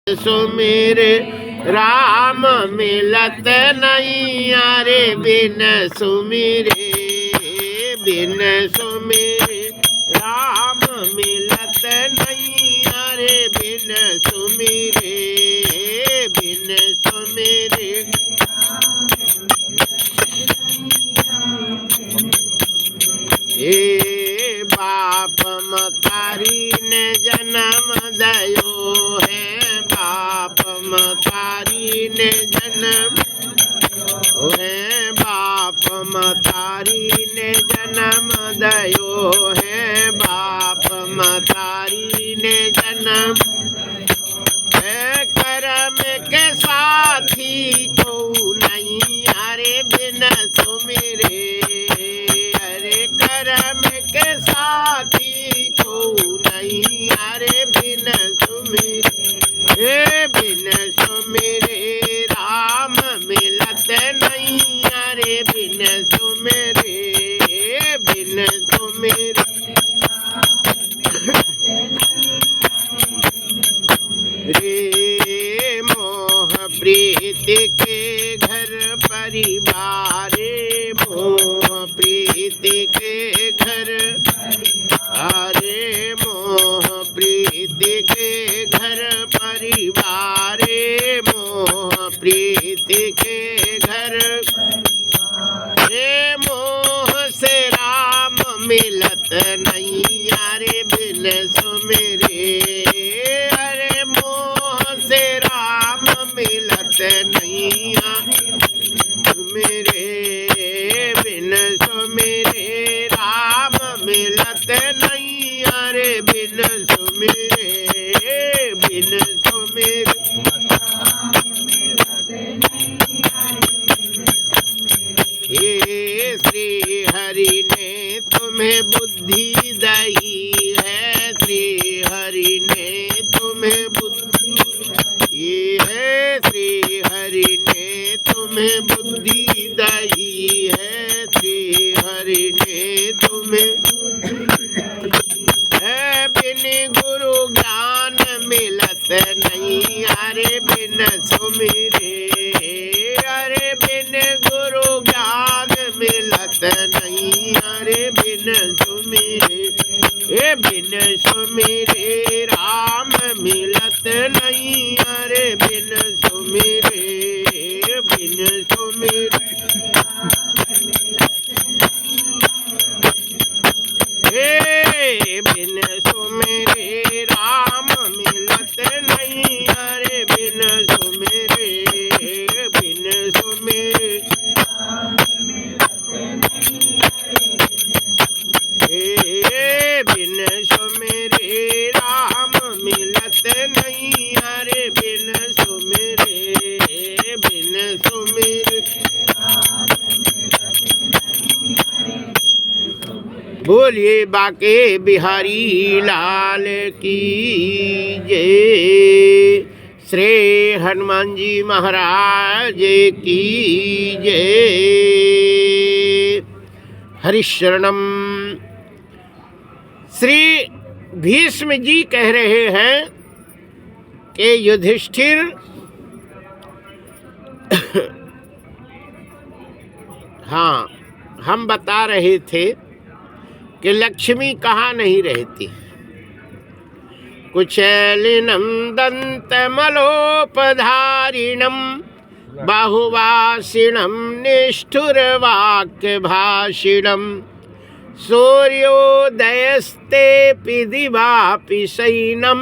सुमिर राम मिलत नहीं अरे बिन सुमिरे बिन सुमिरे राम मिलत नहीं अरे बिन सुमिरे बिन सुमिरे हे बाप मतारी ने जन्म दयो है बाप मतारी ने जन्म है बाप मतारी ने जन्म दयो है बाप मतारी ने जन्म है करम के साथी को नहीं अरे बिन सुमिरे अरे करम के साथी को नहीं अरे बिन सुमिरे बिन सुमिरे राम मिलत नहीं अरे बिन सुमिरे बिन सुमिरे रे मोह प्रीति के घर परिवार मोह प्रीति के घर अरे मोह प्रीति के घर परिवार मोह प्रीति के घर रे मोह से राम मिलत नहीं अरे बिन सुमिरे अरे मोह से राम मिलत नहीं सुमिरे बिन सुमिरे राम मिलत नहीं अरे बिन सुमिरे बिन सुमिरे हे श्री हरि ने तुम्हें बुद्धि दई है श्री हरि ने तुम्हें बुद्धि है श्री हरि ने तुम्हें बुद्धि दई है श्री हरि ने तुम्हें है बिन गुरु ज्ञान मिलत नहीं अरे बिन सुमिरे अरे बिन गुरु ज्ञान मिलत नहीं अरे बिन सुमिरे बिन सुमिरे राम मिलत नहीं अरे बिन सुमिरे बिन सुमिरे बिन सुमिरे राम मिलत नहीं अरे बिन सुमिरे बिन सुमिरे बिन सुमिरे राम मिलत नहीं अरे बिन सुमिरे बिन सुमिरे बोलिए बाके बिहारी लाल की जय श्री हनुमान जी महाराज की जय हरिशरणम। श्री भीष्म जी कह रहे हैं कि युधिष्ठिर हाँ हम बता रहे थे कि लक्ष्मी कहाँ नहीं रहती। कुचलिनम दंतमलोपधारिणम बाहुवासिनम निष्ठुरवाक्य भाषिणम सूर्योदयस्ते दिवापि शयनम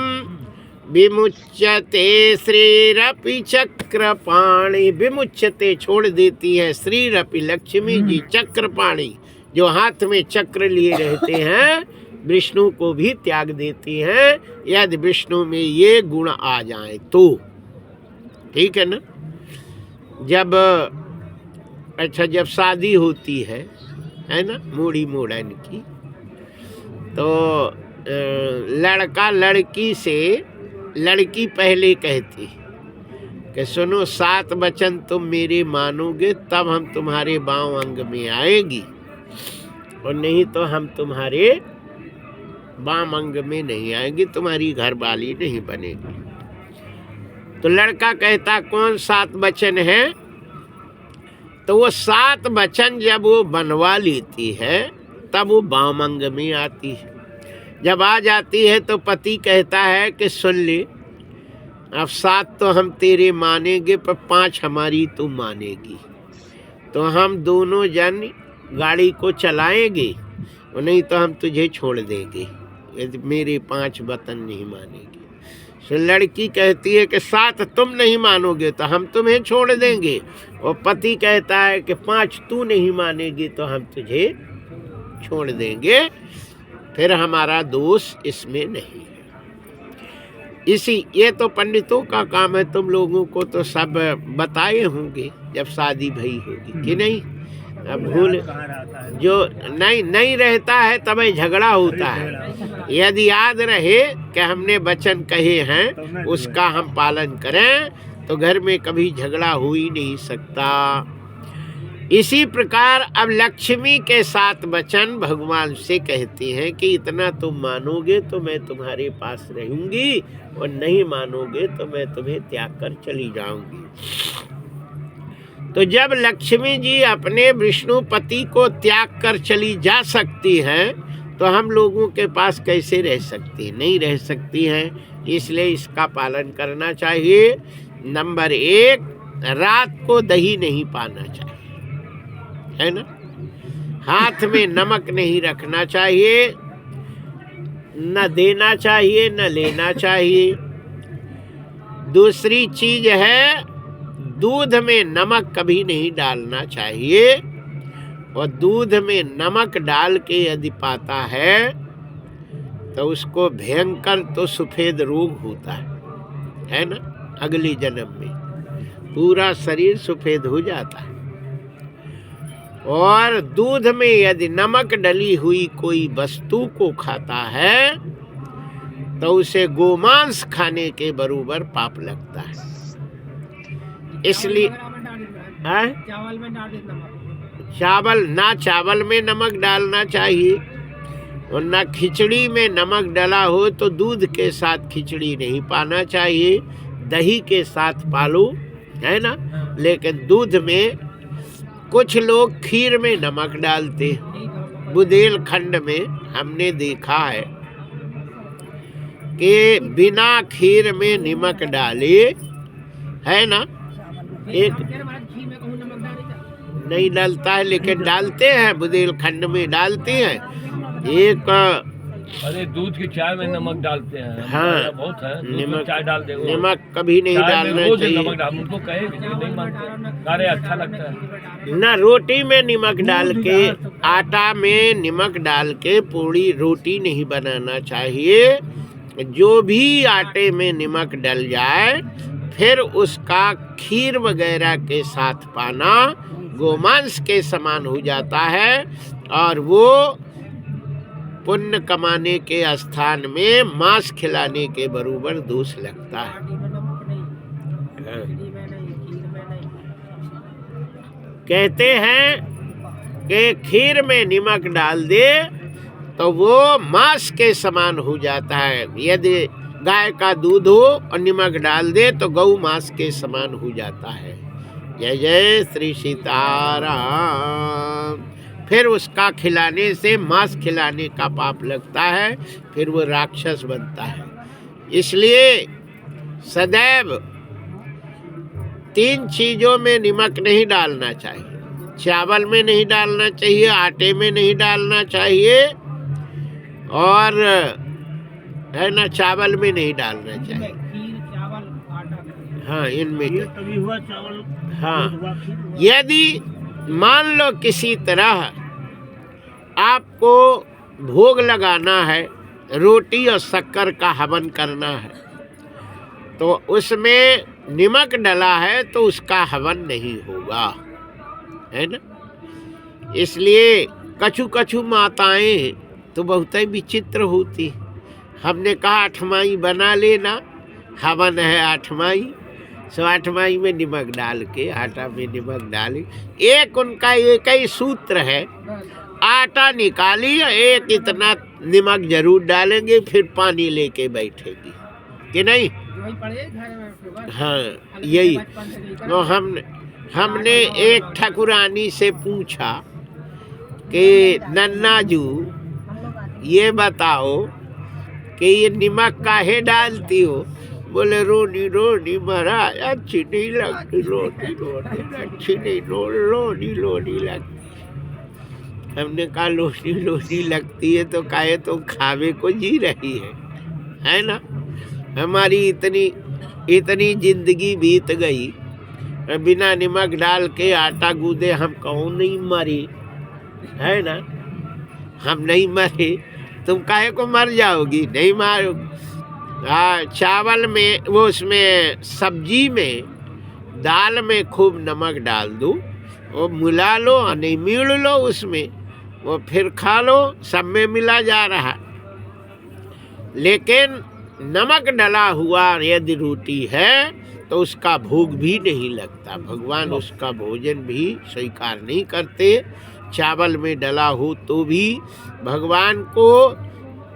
विमुच्यते श्रीरपि चक्रपाणि विमुच्यते छोड़ देती है श्रीरपि लक्ष्मी जी चक्रपाणि जो हाथ में चक्र लिए रहते हैं विष्णु को भी त्याग देती हैं यदि विष्णु में ये गुण आ जाए तो ठीक है ना। जब शादी होती है ना मूढ़ी मूढ़न की तो लड़का लड़की से लड़की पहले कहती कि सुनो 7 वचन तुम मेरे मानोगे तब हम तुम्हारे बाँव अंग में आएगी और नहीं तो हम तुम्हारे वाम अंग में नहीं आएंगी, तुम्हारी घर वाली नहीं बनेगी। तो लड़का कहता कौन 7 वचन है? तो वो 7 वचन जब वो बनवा लेती है तब वो वामंग में आती है। जब आ जाती है तो पति कहता है कि सुन ले, अब 7 तो हम तेरे मानेंगे पर 5 हमारी तू मानेगी। तो हम दोनों जन गाड़ी को चलाएंगे और नहीं तो हम तुझे छोड़ देंगे यदि मेरे 5 वचन नहीं मानेगी। तो लड़की कहती है कि 7 तुम नहीं मानोगे तो हम तुम्हें छोड़ देंगे, और पति कहता है कि 5 तू नहीं मानेगी तो हम तुझे छोड़ देंगे। फिर हमारा दोष इसमें नहीं है। ये तो पंडितों का काम है, तुम लोगों को तो सब बताए होंगे जब शादी भई होगी कि नहीं। अब भूल जो नहीं रहता है तभी झगड़ा होता है। यदि याद रहे कि हमने वचन कहे हैं उसका हम पालन करें तो घर में कभी झगड़ा हो ही नहीं सकता। इसी प्रकार अब लक्ष्मी के 7 वचन भगवान से कहती हैं कि इतना तुम मानोगे तो मैं तुम्हारे पास रहूंगी, और नहीं मानोगे तो मैं तुम्हें त्याग कर चली जाऊंगी। तो जब लक्ष्मी जी अपने विष्णुपति को त्याग कर चली जा सकती हैं तो हम लोगों के पास कैसे रह सकती? नहीं रह सकती हैं। इसलिए इसका पालन करना चाहिए। नंबर 1, रात को दही नहीं पाना चाहिए, है ना। हाथ में नमक नहीं रखना चाहिए, न देना चाहिए न लेना चाहिए। दूसरी चीज है दूध में नमक कभी नहीं डालना चाहिए, और दूध में नमक डाल के यदि पाता है तो उसको भयंकर तो सफेद रोग होता है ना। अगले जन्म में पूरा शरीर सफेद हो जाता है। और दूध में यदि नमक डली हुई कोई वस्तु को खाता है तो उसे गोमांस खाने के बराबर पाप लगता है। इसलिए चावल में चावल में नमक डालना चाहिए, और ना खिचड़ी में नमक डाला हो तो दूध के साथ खिचड़ी नहीं पाना चाहिए। दही के साथ पालो, है ना। लेकिन दूध में कुछ लोग खीर में नमक डालते, बुंदेलखंड में हमने देखा है कि बिना खीर में नमक डाले, है ना, एक नहीं डालता है लेकिन डालते हैं, बुंदेलखंड में डालते हैं। एक अरे दूध की चाय में नमक डालते हैं। हाँ, बहुत है नमक चाय डाल दे। नमक कभी नहीं डालना चाहिए। नमक डाल, उनको कहे नहीं मानते, अरे अच्छा लगता है ना। रोटी में नमक डाल के, आटा में नमक डाल के पूरी रोटी नहीं बनाना चाहिए। जो भी आटे में नमक डल जाए फिर उसका खीर वगैरह के साथ पाना गोमांस के समान हो जाता है, और वो पुण्य कमाने के स्थान में मांस खिलाने के बराबर दोष लगता है। कहते हैं कि खीर में नमक डाल दे तो वो मांस के समान हो जाता है। यदि गाय का दूध हो और नमक डाल दे तो गौ मांस के समान हो जाता है। जय जय श्री सीताराम। फिर उसका खिलाने से मांस खिलाने का पाप लगता है, फिर वो राक्षस बनता है। इसलिए सदैव 3 चीजों में नमक नहीं डालना चाहिए। चावल में नहीं डालना चाहिए, आटे में नहीं डालना चाहिए, और है ना चावल में नहीं डालना चाहिए। हाँ, इनमें तभी हुआ चावल। हाँ, यदि मान लो किसी तरह आपको भोग लगाना है, रोटी और शक्कर का हवन करना है, तो उसमें नमक डला है तो उसका हवन नहीं होगा, है ना। इसलिए कछु कछु माताएं तो बहुत ही विचित्र होती। हमने कहा 8वाई बना लेना, हवन है 8वाई, सो 8वाई में नमक डाल के, आटा में नमक डाली। एक उनका एक ही सूत्र है, आटा निकाली एक इतना नमक जरूर डालेंगे, फिर पानी लेके बैठेगी कि नहीं। हाँ यही। तो हमने एक ठाकुरानी से पूछा कि नन्नाजू ये बताओ कि ये नमक काहे डालती हो? बोले रोनी रोनी महाराज अच्छी नहीं लगती, रोनी रोनी अच्छी नहीं, लोनी लोनी लगती। हमने कहा लोनी लोनी लगती है तो काहे तो खावे को जी रही है ना? हमारी इतनी जिंदगी बीत गई, बिना नमक डाल के आटा गूंदे हम कौन नहीं मरे, है ना? हम नहीं मरे, तुम काहे को मर जाओगी? नहीं मारोगी। चावल में वो उसमें सब्जी में दाल में खूब नमक डाल दो, वो मिला लो और नहीं मिल लो उसमें, वो फिर खा लो, सब में मिला जा रहा। लेकिन नमक डला हुआ यदि रोटी है तो उसका भोग भी नहीं लगता, भगवान उसका भोजन भी स्वीकार नहीं करते। चावल में डला हो तो भी भगवान को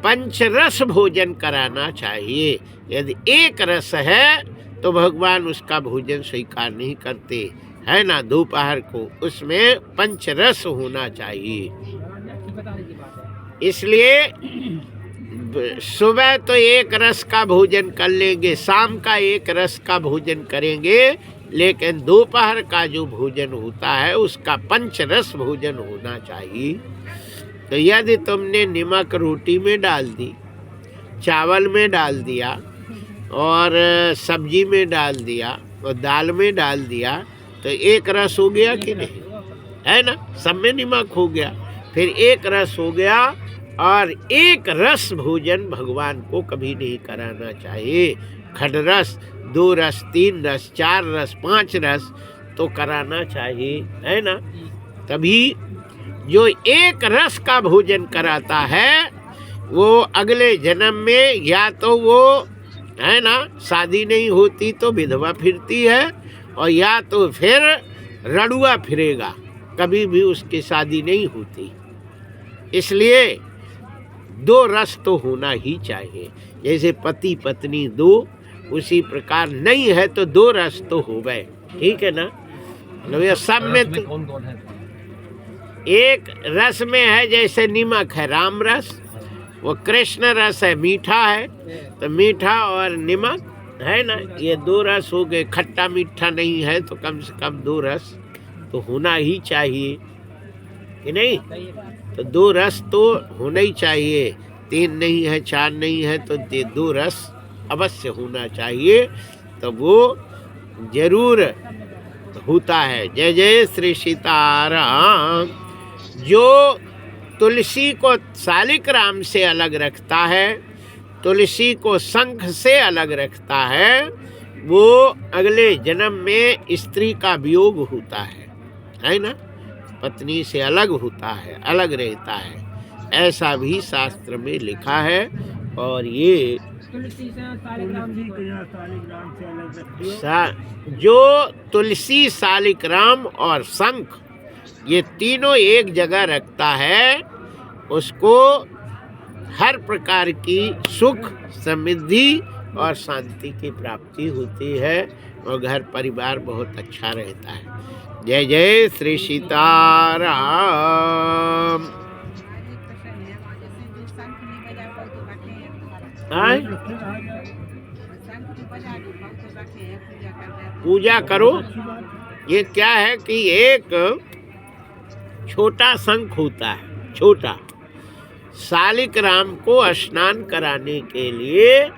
पंचरस भोजन कराना चाहिए। यदि एक रस है तो भगवान उसका भोजन स्वीकार नहीं करते, है ना? दोपहर को उसमें पंचरस होना चाहिए। इसलिए सुबह तो एक रस का भोजन कर लेंगे, शाम का एक रस का भोजन करेंगे, लेकिन दोपहर का जो भोजन होता है उसका पंचरस भोजन होना चाहिए। तो यदि तुमने नमक रोटी में डाल दी, चावल में डाल दिया और सब्जी में डाल दिया और दाल में डाल दिया तो एक रस हो गया कि नहीं? है ना? सब में नमक हो गया, फिर एक रस हो गया। और एक रस भोजन भगवान को कभी नहीं कराना चाहिए। खडरस, 2 रस, 3 रस, 4 रस, 5 रस तो कराना चाहिए, है ना? तभी जो एक रस का भोजन कराता है वो अगले जन्म में या तो वो, है ना, शादी नहीं होती तो विधवा फिरती है, और या तो फिर रड़ुआ फिरेगा, कभी भी उसकी शादी नहीं होती। इसलिए 2 रस तो होना ही चाहिए। जैसे पति पत्नी 2, उसी प्रकार नहीं है तो 2 रस तो हो गए, ठीक है ना? ये सब में तो कौन है? एक रस में है, जैसे नमक है राम रस, वो कृष्ण रस है मीठा है, तो मीठा और नमक, है ना? ये 2 रस हो गए। खट्टा मीठा नहीं है तो कम से कम 2 रस तो होना ही चाहिए कि नहीं? तो 2 रस तो होना ही चाहिए। 3 नहीं है, 4 नहीं है तो 2 रस अवश्य होना चाहिए, तो वो जरूर होता है। जय जय श्री सीताराम। जो तुलसी को शालिग्राम से अलग रखता है, तुलसी को शंख से अलग रखता है, वो अगले जन्म में स्त्री का वियोग होता है ना? पत्नी से अलग होता है, अलग रहता है, ऐसा भी शास्त्र में लिखा है। और ये जो तुलसी, शालिग्राम और शंख, ये तीनों एक जगह रखता है, उसको हर प्रकार की सुख, समृद्धि और शांति की प्राप्ति होती है, और घर परिवार बहुत अच्छा रहता है। जय जय श्री सीताराम। पूजा करो। ये क्या है कि एक छोटा शंख होता है, छोटा। शालिग्राम को स्नान कराने के लिए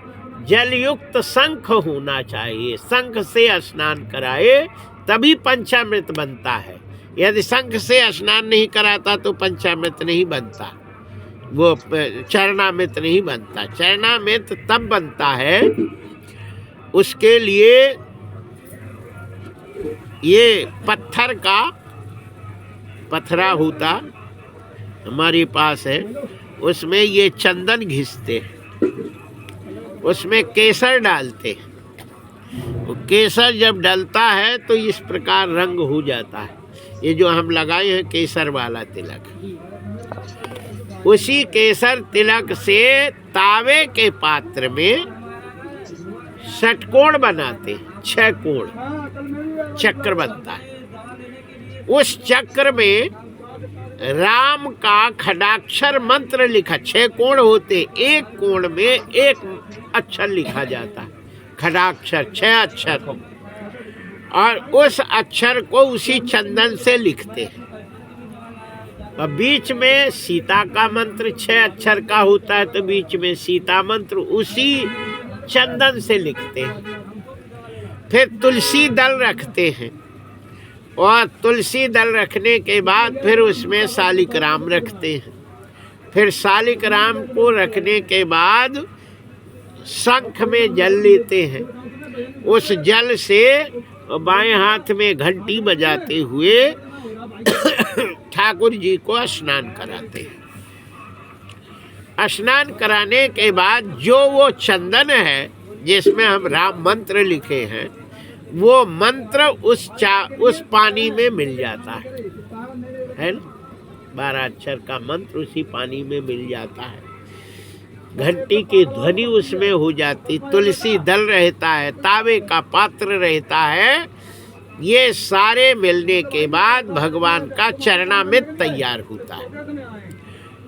जलयुक्त शंख होना चाहिए। शंख से स्नान कराए तभी पंचामृत बनता है। यदि शंख से स्नान नहीं कराता तो पंचामृत नहीं बनता, वो चरणामृत नहीं बनता। चरणामृत तब बनता है, उसके लिए ये पत्थर का पथरा होता हमारे पास है, उसमें ये चंदन घिसते, उसमें केसर डालते। वो केसर जब डलता है तो इस प्रकार रंग हो जाता है। ये जो हम लगाए हैं केसर वाला तिलक, उसी केसर तिलक से तावे के पात्र में षटकोण बनाते हैं, 6 कोण चक्र बनता है। उस चक्र में राम का खडाक्षर मंत्र लिखा, 6 कोण होते, एक कोण में एक अक्षर लिखा जाता है, खडाक्षर 6 अक्षर, और उस अक्षर को उसी चंदन से लिखते हैं। और बीच में सीता का मंत्र 6 अक्षर का होता है, तो बीच में सीता मंत्र उसी चंदन से लिखते हैं। फिर तुलसी दल रखते हैं, और तुलसी दल रखने के बाद फिर उसमें शालिक राम रखते हैं। फिर शालिक राम को रखने के बाद शंख में जल लेते हैं। उस जल से बाएं हाथ में घंटी बजाते हुए ठाकुर जी को स्नान कराते हैं। स्नान कराने के बाद जो वो चंदन है जिसमें हम राम मंत्र लिखे हैं, वो मंत्र उस पानी में मिल जाता है ना। 12 अक्षर का मंत्र उसी पानी में मिल जाता है। घंटी की ध्वनि उसमें हो जाती, तुलसी दल रहता है, तावे का पात्र रहता है। ये सारे मिलने के बाद भगवान का चरणामृत तैयार होता है।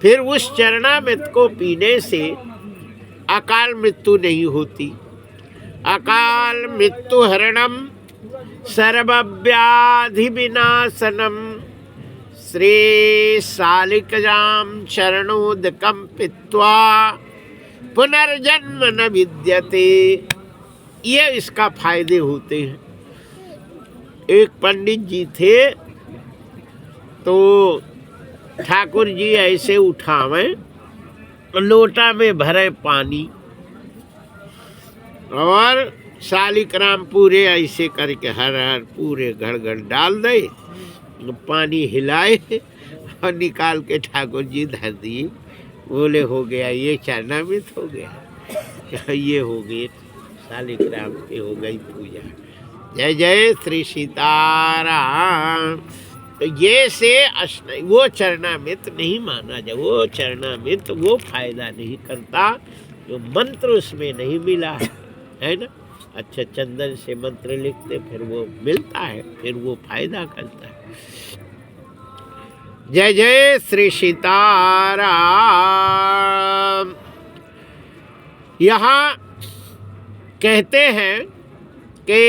फिर उस चरणामृत को पीने से अकाल मृत्यु नहीं होती। अकाल मृत्यु हरणम सर्वव्याधि विनाशनम श्री शालिकराम चरणोदकम पित्वा पुनर्जन्म न विद्यते। ये इसका फायदे होते हैं। एक पंडित जी थे, तो ठाकुर जी ऐसे उठावे, लोटा में भरे पानी, और शालिग्राम पूरे ऐसे करके हर हर पूरे घड़ डाल दे, पानी हिलाए और निकाल के ठाकुर जी धर दिए। बोले हो गया, ये चरणामृत हो गया, ये हो गए शालिग्राम की हो गई पूजा। जय जय श्री सीताराम। तो ये से वो चरणामृत नहीं माना जाए। वो चरणामृत वो फायदा नहीं करता जो मंत्र उसमें नहीं मिला है ना। अच्छा चंदन से मंत्र लिखते, फिर वो मिलता है, फिर वो फायदा करता है। जय जय श्री सीताराम। यहाँ कहते हैं कि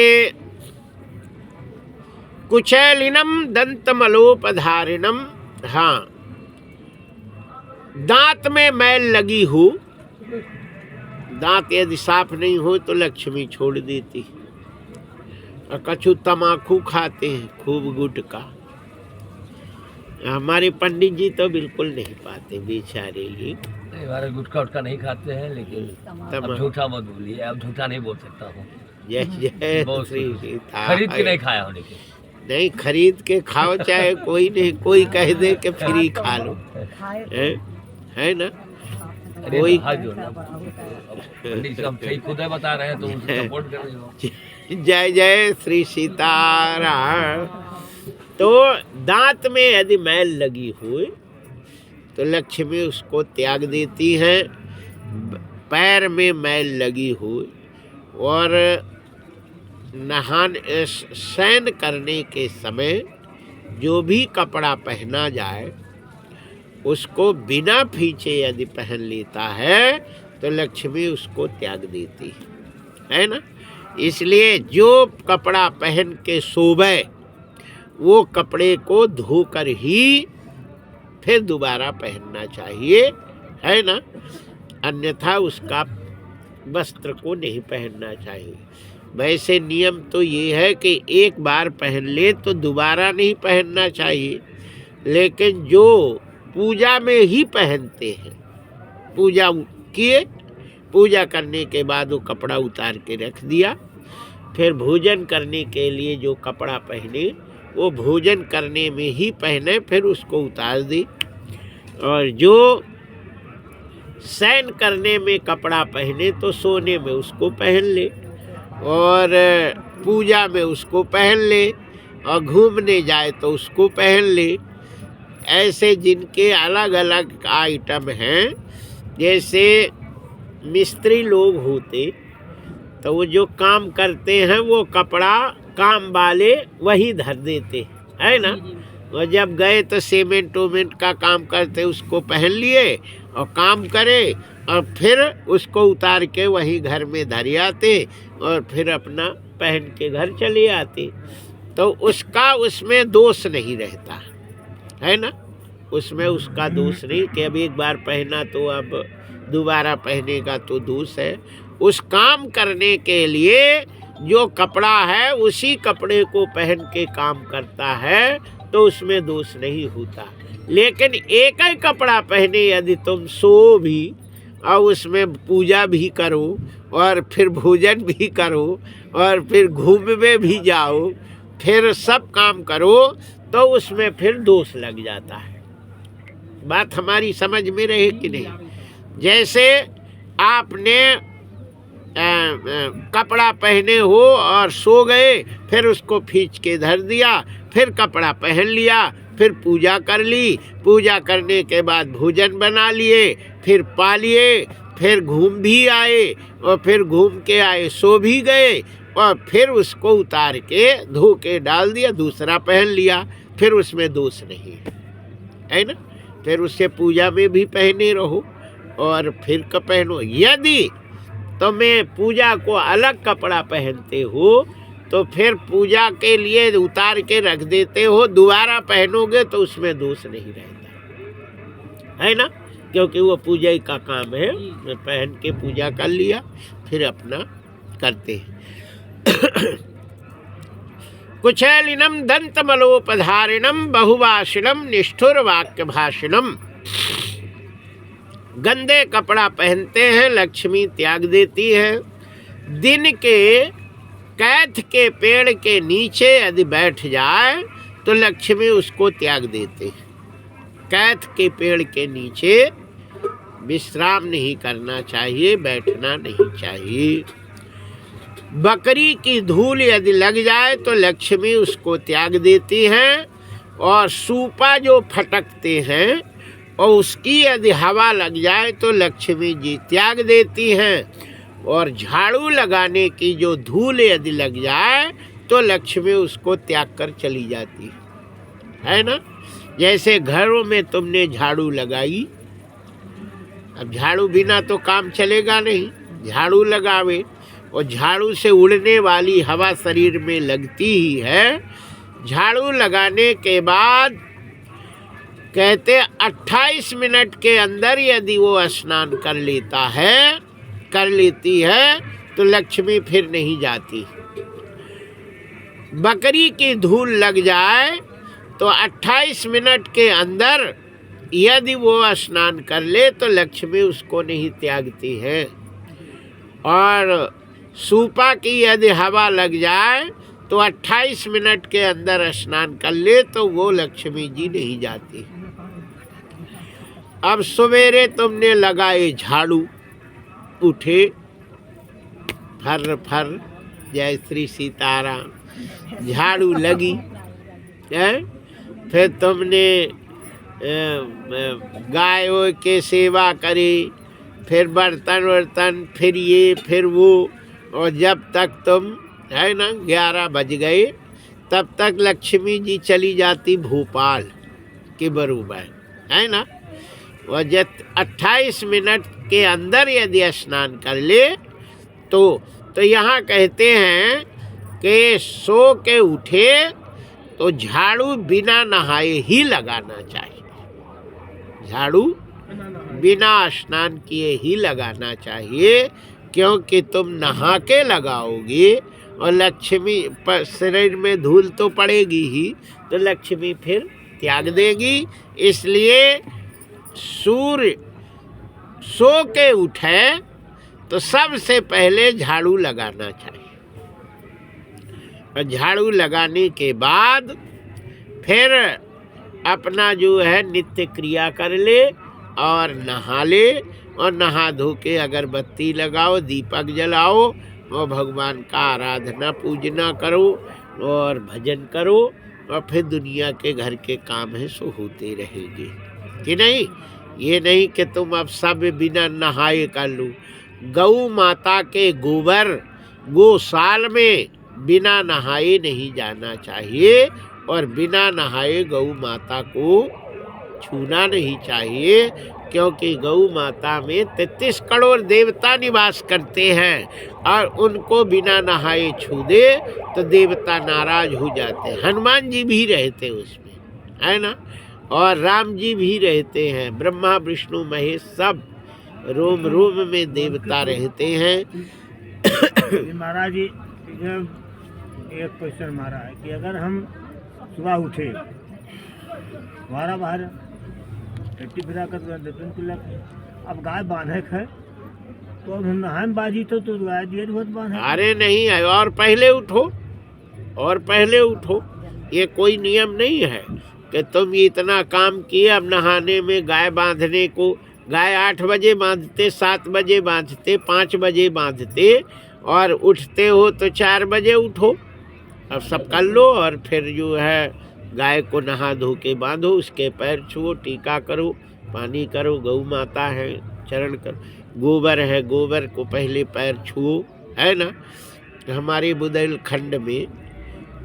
कुचैलिनम दंतमलोपधारिणम, हाँ, दांत में मैल लगी हो, दांत यदि साफ नहीं हो तो लक्ष्मी छोड़ देती। और कछु तमाकू खाते हैं, खूब गुटखा। हमारे पंडित जी तो बिल्कुल नहीं पाते बेचारे ही। नहीं, हमारे गुटखा उटखा नहीं खाते हैं, लेकिन अब झूठा मत बोलिए, अब झूठा नहीं बोल सकता हूँ। जय जय श्री सीता। खरीद के नहीं खाया हूँ, लेकिन नहीं खरीद के खाओ, चाहे कोई नहीं कोई कह दे कि फ्री खा लो, है ना। कोई खुद बता रहे हैं तो सपोर्ट कर रहे हो। जय जय श्री सीताराम। तो दांत में यदि मैल लगी हुई तो लक्ष्मी उसको त्याग देती है। पैर में मैल लगी हुई और शयन करने के समय जो भी कपड़ा पहना जाए उसको बिना फींचे यदि पहन लेता है तो लक्ष्मी उसको त्याग देती है ना। इसलिए जो कपड़ा पहन के शोभे वो कपड़े को धोकर ही फिर दोबारा पहनना चाहिए, है ना। अन्यथा उसका वस्त्र को नहीं पहनना चाहिए। वैसे नियम तो ये है कि एक बार पहन ले तो दोबारा नहीं पहनना चाहिए, लेकिन जो पूजा में ही पहनते हैं, पूजा किए, पूजा करने के बाद वो कपड़ा उतार के रख दिया, फिर भोजन करने के लिए जो कपड़ा पहने वो भोजन करने में ही पहने, फिर उसको उतार दी। और जो शयन करने में कपड़ा पहने तो सोने में उसको पहन ले, और पूजा में उसको पहन ले, और घूमने जाए तो उसको पहन ले। ऐसे जिनके अलग अलग आइटम हैं, जैसे मिस्त्री लोग होते तो वो जो काम करते हैं वो कपड़ा काम वाले वही धर देते है ना। और जब गए तो सीमेंट वोमेंट का काम करते उसको पहन लिए और काम करे और फिर उसको उतार के वही घर में धर आते और फिर अपना पहन के घर चले आते। तो उसका उसमें दोष नहीं रहता है ना, उसमें उसका दोष नहीं कि अब एक बार पहना तो अब दोबारा पहनेगा तो दोष है। उस काम करने के लिए जो कपड़ा है उसी कपड़े को पहन के काम करता है तो उसमें दोष नहीं होता। लेकिन एक ही कपड़ा पहने यदि तुम सो भी और उसमें पूजा भी करो और फिर भोजन भी करो और फिर घूमने भी जाओ फिर सब काम करो तो उसमें फिर दोष लग जाता है। बात हमारी समझ में रहे कि नहीं। जैसे आपने कपड़ा पहने हो और सो गए फिर उसको खींच के धर दिया, फिर कपड़ा पहन लिया, फिर पूजा कर ली, पूजा करने के बाद भोजन बना लिए, फिर पा लिए, फिर घूम भी आए और फिर घूम के आए सो भी गए और फिर उसको उतार के धो के डाल दिया, दूसरा पहन लिया, फिर उसमें दोष नहीं है ना। फिर उससे पूजा में भी पहने रहो और फिर पहनो। यदि तुम्हें पूजा को अलग कपड़ा पहनते हो तो फिर पूजा के लिए उतार के रख देते हो, दोबारा पहनोगे तो उसमें दोष नहीं रहता है ना, क्योंकि वो पूजा का काम है, पहन के पूजा कर लिया फिर अपना करते हैं। कुचैलिनम दंतमलोपधारिणम बहुभाषिणम निष्ठुर वाक्य भाषिणम। गंदे कपड़ा पहनते हैं लक्ष्मी त्याग देती है। दिन के कैथ के पेड़ के नीचे यदि बैठ जाए तो लक्ष्मी उसको त्याग देते हैं। कैथ के पेड़ के नीचे विश्राम नहीं करना चाहिए, बैठना नहीं चाहिए। बकरी की धूल यदि लग जाए तो लक्ष्मी उसको त्याग देती हैं। और सूपा जो फटकते हैं और उसकी यदि हवा लग जाए तो लक्ष्मी जी त्याग देती हैं। और झाड़ू लगाने की जो धूल यदि लग जाए तो लक्ष्मी उसको त्याग कर चली जाती है ना। जैसे घरों में तुमने झाड़ू लगाई, अब झाड़ू बिना तो काम चलेगा नहीं, झाड़ू लगावे और झाड़ू से उड़ने वाली हवा शरीर में लगती ही है। झाड़ू लगाने के बाद कहते 28 मिनट के अंदर यदि वो स्नान कर लेती है तो लक्ष्मी फिर नहीं जाती। बकरी की धूल लग जाए तो 28 मिनट के अंदर यदि वो स्नान कर ले तो लक्ष्मी उसको नहीं त्यागती है। और सूपा की यदि हवा लग जाए तो 28 मिनट के अंदर स्नान कर ले तो वो लक्ष्मी जी नहीं जाती। अब सवेरे तुमने लगाए झाड़ू, उठे फर फर जय श्री सीताराम, झाड़ू लगी है। फिर तुमने गाय के सेवा करी, फिर बर्तन फिर ये फिर वो, और जब तक तुम है ना 11 बज गए तब तक लक्ष्मी जी चली जाती भोपाल के बरूबर है ना। और जब 28 मिनट के अंदर यदि स्नान कर ले तो यहाँ कहते हैं कि सो के उठे तो झाड़ू बिना नहाए ही लगाना चाहिए। झाड़ू बिना स्नान किए ही लगाना चाहिए, क्योंकि तुम नहा के लगाओगे और लक्ष्मी पर शरीर में धूल तो पड़ेगी ही तो लक्ष्मी फिर त्याग देगी। इसलिए सूर्य सो के उठे तो सबसे पहले झाड़ू लगाना चाहिए। और झाड़ू लगाने के बाद फिर अपना जो है नित्य क्रिया कर ले और नहा ले, और नहा धो के अगरबत्ती लगाओ, दीपक जलाओ और भगवान का आराधना पूजना करो और भजन करो, और फिर दुनिया के घर के काम है सो होते रहेंगे कि नहीं। ये नहीं कि तुम अब सब बिना नहाए कर लो। गौ माता के गोबर गौशाल में बिना नहाए नहीं जाना चाहिए और बिना नहाए गौ माता को छूना नहीं चाहिए, क्योंकि गौ माता में 33 करोड़ देवता निवास करते हैं और उनको बिना नहाए छू दे तो देवता नाराज हो जाते हैं। हनुमान जी भी रहते उसमें, है ना, और राम जी भी रहते हैं, ब्रह्मा विष्णु महेश सब रोम रोम में देवता रहते हैं। महाराज जी एक क्वेश्चन हमारा है कि अगर हम सुबह उठे हमारा बाहर टट्टी फिरा कर अब गाय बांधे है तो अब हम नहान बाजी तो गाय दिए बहुत बांधे। अरे नहीं है, और पहले उठो, और पहले उठो। ये कोई नियम नहीं है कि तुम इतना काम किए अब नहाने में गाय बांधने को। गाय 8 बजे बांधते, 7 बजे बांधते, 5 बजे बांधते और उठते हो तो 4 बजे उठो। अब सब कर लो और फिर जो है गाय को नहा धो के बांधो, उसके पैर छुओ, टीका करो, पानी करो, गौ माता है चरण करो, गोबर है गोबर को पहले पैर छुओ, है ना। हमारे बुंदेलखंड में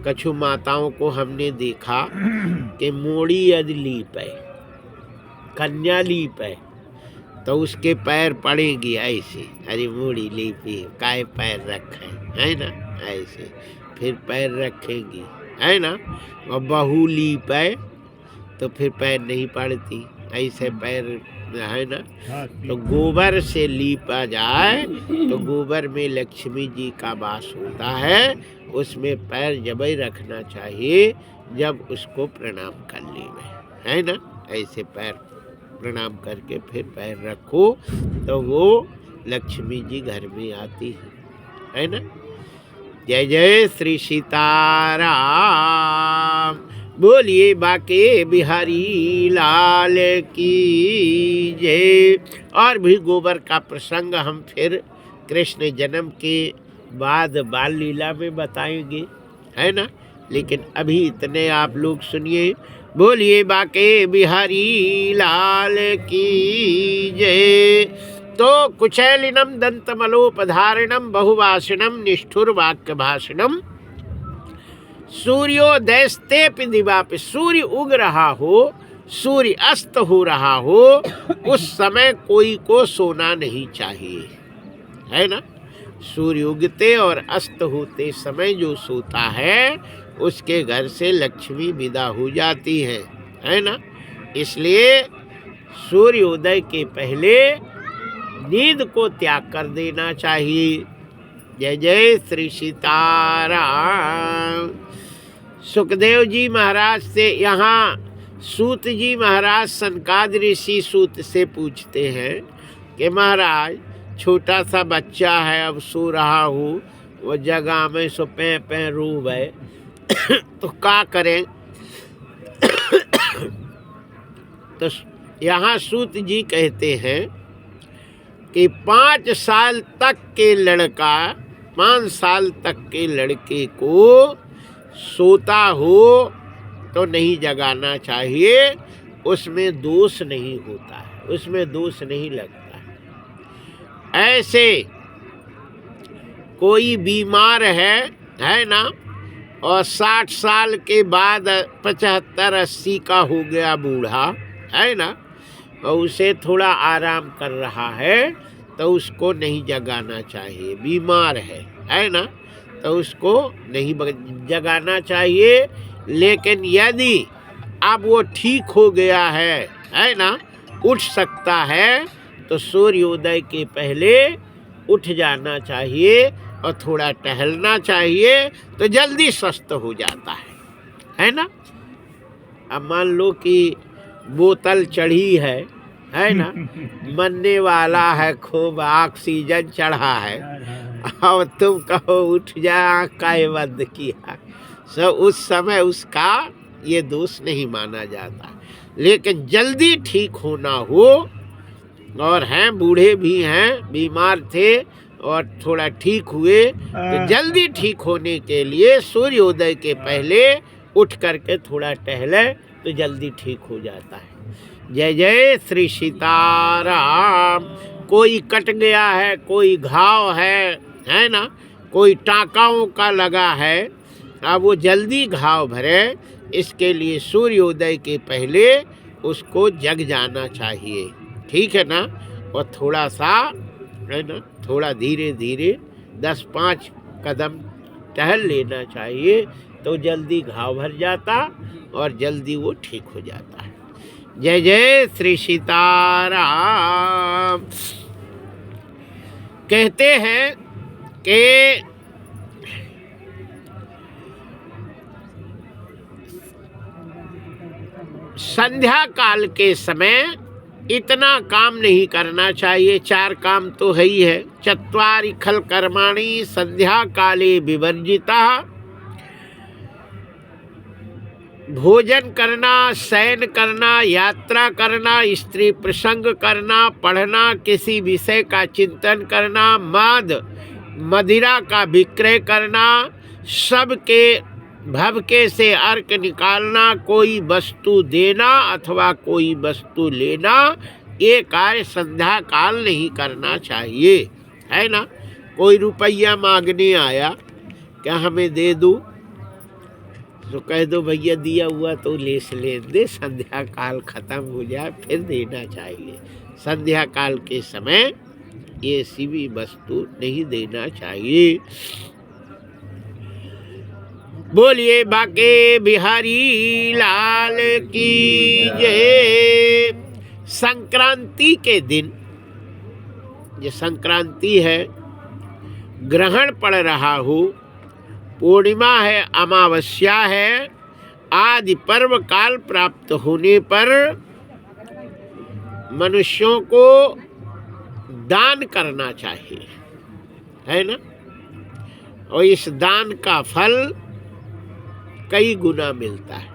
कछु माताओं को हमने देखा कि मोड़ी यदि लीप है, कन्या लीप है, तो उसके पैर पड़ेंगे ऐसे, अरे मोड़ी लीपी काय पैर रखे, है ना, ऐसे फिर पैर रखेंगी, है ना। और बहू लीप है तो फिर पैर नहीं पड़ती, ऐसे पैर, है ना। तो गोबर से लीपा जाए तो गोबर में लक्ष्मी जी का वास होता है, उसमें पैर जबई रखना चाहिए जब उसको प्रणाम करने में, है ना। ऐसे पैर प्रणाम करके फिर पैर रखो तो वो लक्ष्मी जी घर में आती है ना। जय जय श्री सीताराम, बोलिए बाके बिहारी लाल की जय। और भी गोबर का प्रसंग हम फिर कृष्ण जन्म के बाद बाल लीला में बताएंगे, है ना। लेकिन अभी इतने आप लोग सुनिए, बोलिए बाके बिहारी लाल की जय। तो कुचैलिनम दंतमलोपधारिणम बहुवासिनम निष्ठुर वाक्य भाषणम सूर्योदयस्तेपि दिवापि, सूर्य उग रहा हो, सूर्य अस्त हो रहा हो, उस समय कोई को सोना नहीं चाहिए, है ना। सूर्य उगते और अस्त होते समय जो सोता है उसके घर से लक्ष्मी विदा हो जाती है ना। इसलिए सूर्योदय के पहले नींद को त्याग कर देना चाहिए। जय जय श्री सीताराम। सुखदेव जी महाराज से यहाँ सूत जी महाराज सनकादिक ऋषि सूत से पूछते हैं कि महाराज छोटा सा बच्चा है, अब सो रहा हो, वो जगह में सो पे पे रोवे तो क्या करें। तो यहाँ सूत जी कहते हैं कि 5 साल तक के लड़का, 5 साल तक के लड़के को सोता हो तो नहीं जगाना चाहिए, उसमें दोष नहीं होता है, उसमें दोष नहीं लगता है। ऐसे कोई बीमार है ना, और 60 साल के बाद 75-80 का हो गया बूढ़ा, है ना, और उसे थोड़ा आराम कर रहा है तो उसको नहीं जगाना चाहिए। बीमार है ना, तो उसको नहीं जगाना चाहिए। लेकिन यदि अब वो ठीक हो गया है ना, उठ सकता है, तो सूर्योदय के पहले उठ जाना चाहिए और थोड़ा टहलना चाहिए, तो जल्दी स्वस्थ हो जाता है ना। अब मान लो कि बोतल चढ़ी है ना, मरने वाला है, खूब ऑक्सीजन चढ़ा है, और तुम कहो उठ जा, आँख का बंद किया, सो उस समय उसका ये दोष नहीं माना जाता। लेकिन जल्दी ठीक होना हो, और हैं बूढ़े भी हैं, बीमार थे और थोड़ा ठीक हुए, तो जल्दी ठीक होने के लिए सूर्योदय के पहले उठ करके थोड़ा टहले तो जल्दी ठीक हो जाता है। जय जय श्री सीताराम। कोई कट गया है, कोई घाव है ना, कोई टाँकाओं का लगा है, अब वो जल्दी घाव भरे, इसके लिए सूर्योदय के पहले उसको जग जाना चाहिए। ठीक है ना। और थोड़ा सा है ना, थोड़ा धीरे धीरे 10-5 कदम टहल लेना चाहिए, तो जल्दी घाव भर जाता और जल्दी वो ठीक हो जाता है। जय जय श्री सीताराम। कहते हैं कि संध्या काल के समय इतना काम नहीं करना चाहिए। 4 काम तो है ही है। चत्वारि खल कर्माणि संध्या काले विवर्जिता। भोजन करना, शयन करना, यात्रा करना, स्त्री प्रसंग करना, पढ़ना, किसी विषय का चिंतन करना, मदिरा का विक्रय करना, सबके भवके से अर्क निकालना, कोई वस्तु देना अथवा कोई वस्तु लेना, ये कार्य संध्या काल नहीं करना चाहिए, है ना। कोई रुपया मांगने आया, क्या हमें दे दूं, तो कह दो भैया दिया हुआ तो ले दे, संध्या काल खत्म हो जाए फिर देना चाहिए। संध्या काल के समय ये सी भी वस्तु नहीं देना चाहिए। बोलिए बाके बिहारी लाल की जय। संक्रांति के दिन, ये संक्रांति है, ग्रहण पड़ रहा हो, पूर्णिमा है, अमावस्या है, आदि पर्व काल प्राप्त होने पर मनुष्यों को दान करना चाहिए, है ना। और इस दान का फल कई गुना मिलता है।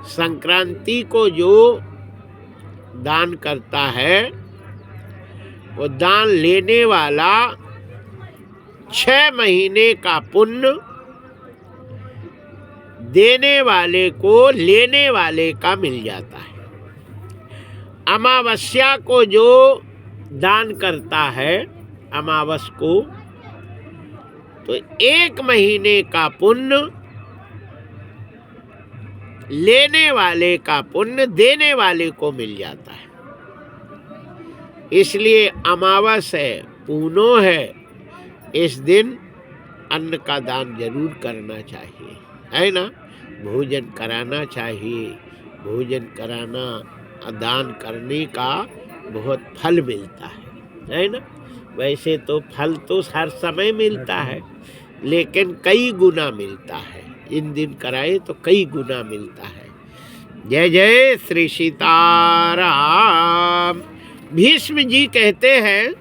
संक्रांति को जो दान करता है, वो दान लेने वाला 6 महीने का पुण्य देने वाले को लेने वाले का मिल जाता है। अमावस्या को जो दान करता है, अमावस को, तो 1 महीने का पुण्य लेने वाले का पुण्य देने वाले को मिल जाता है। इसलिए अमावस है, पूनो है, इस दिन अन्न का दान जरूर करना चाहिए, है ना। भोजन कराना चाहिए। भोजन कराना, दान करने का बहुत फल मिलता है ना। वैसे तो फल तो हर समय मिलता है, लेकिन कई गुना मिलता है। इन दिन कराए तो कई गुना मिलता है। जय जय श्री सीताराम। भीष्म जी कहते हैं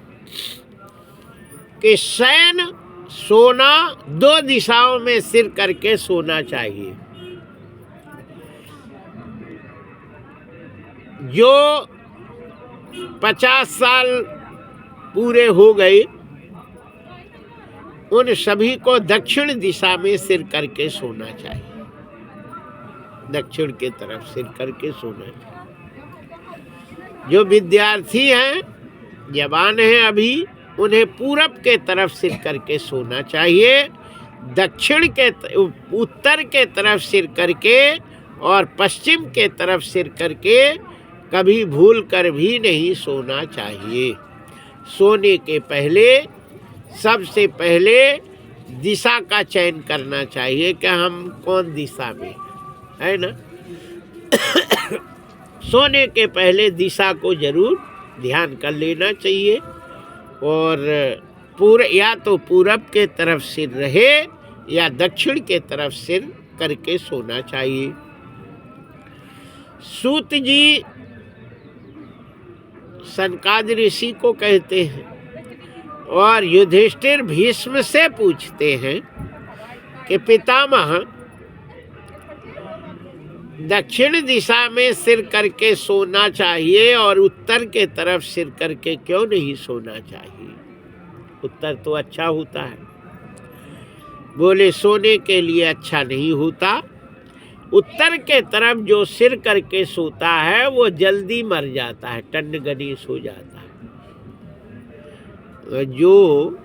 कि शयन, सोना, 2 दिशाओं में सिर करके सोना चाहिए। जो 50 साल पूरे हो गए, उन सभी को दक्षिण दिशा में सिर करके सोना चाहिए। दक्षिण के तरफ सिर करके सोना चाहिए। जो विद्यार्थी हैं, जवान हैं अभी, उन्हें पूरब के तरफ सिर करके सोना चाहिए। दक्षिण के, उत्तर के तरफ सिर करके और पश्चिम के तरफ सिर करके कभी भूल कर भी नहीं सोना चाहिए। सोने के पहले सबसे पहले दिशा का चयन करना चाहिए कि हम कौन दिशा में, है ना। सोने के पहले दिशा को जरूर ध्यान कर लेना चाहिए। और या तो पूरब के तरफ सिर रहे या दक्षिण के तरफ सिर करके सोना चाहिए। सूत जी सनकादि ऋषि को कहते हैं और युधिष्ठिर भीष्म से पूछते हैं कि पितामह, दक्षिण दिशा में सिर करके सोना चाहिए और उत्तर के तरफ सिर करके क्यों नहीं सोना चाहिए? उत्तर तो अच्छा होता है। बोले सो के लिए अच्छा नहीं होता। उत्तर के तरफ जो सिर करके सोता है वो जल्दी मर जाता है, टंड गनीस हो जाता है। जो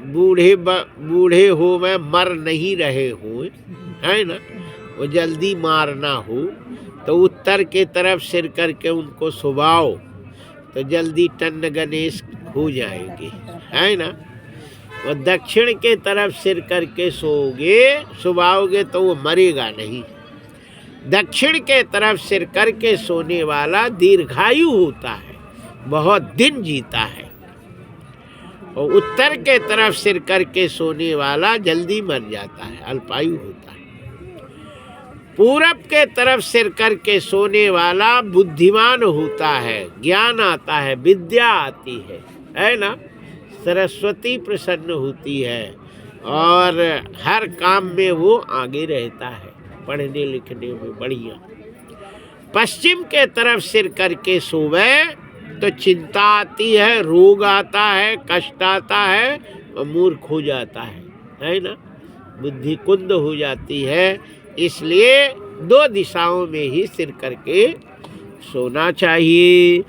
बूढ़े हो में मर नहीं रहे हो, है ना, वो जल्दी मार ना हो, तो उत्तर के तरफ सिर करके उनको सुबाओ तो जल्दी टन्न गणेश हो जाएंगे, है ना। वो दक्षिण के तरफ सिर करके सुबाओगे तो वो मरेगा नहीं। दक्षिण के तरफ सिर करके सोने वाला दीर्घायु होता है, बहुत दिन जीता है, और उत्तर के तरफ सिर करके सोने वाला जल्दी मर जाता है, अल्पायु होता है। पूरब के तरफ सिर करके सोने वाला बुद्धिमान होता है, ज्ञान आता है, विद्या आती है ना, सरस्वती प्रसन्न होती है और हर काम में वो आगे रहता है, पढ़ने लिखने में बढ़िया। पश्चिम के तरफ सिर करके सोवे तो चिंता आती है, रोग आता है, कष्ट आता है और मूर्ख हो जाता है ना, बुद्धि कुंद हो जाती है। इसलिए दो दिशाओं में ही सिर करके सोना चाहिए।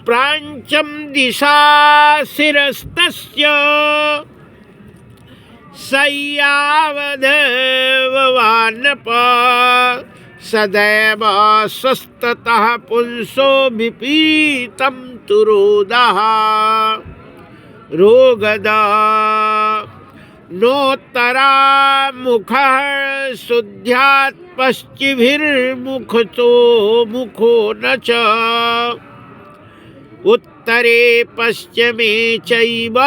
प्रांचम दिशा शिरस्तस्य सय्यावदेववानप सदैव स्वस्थतः पुंसो विपीतं तुरोदः रोगदा नोत्तरा मुखः शुद्ध्यात् पश्चिभिर्मुखतो मुखो न च उत्तरे पश्चिमे चैव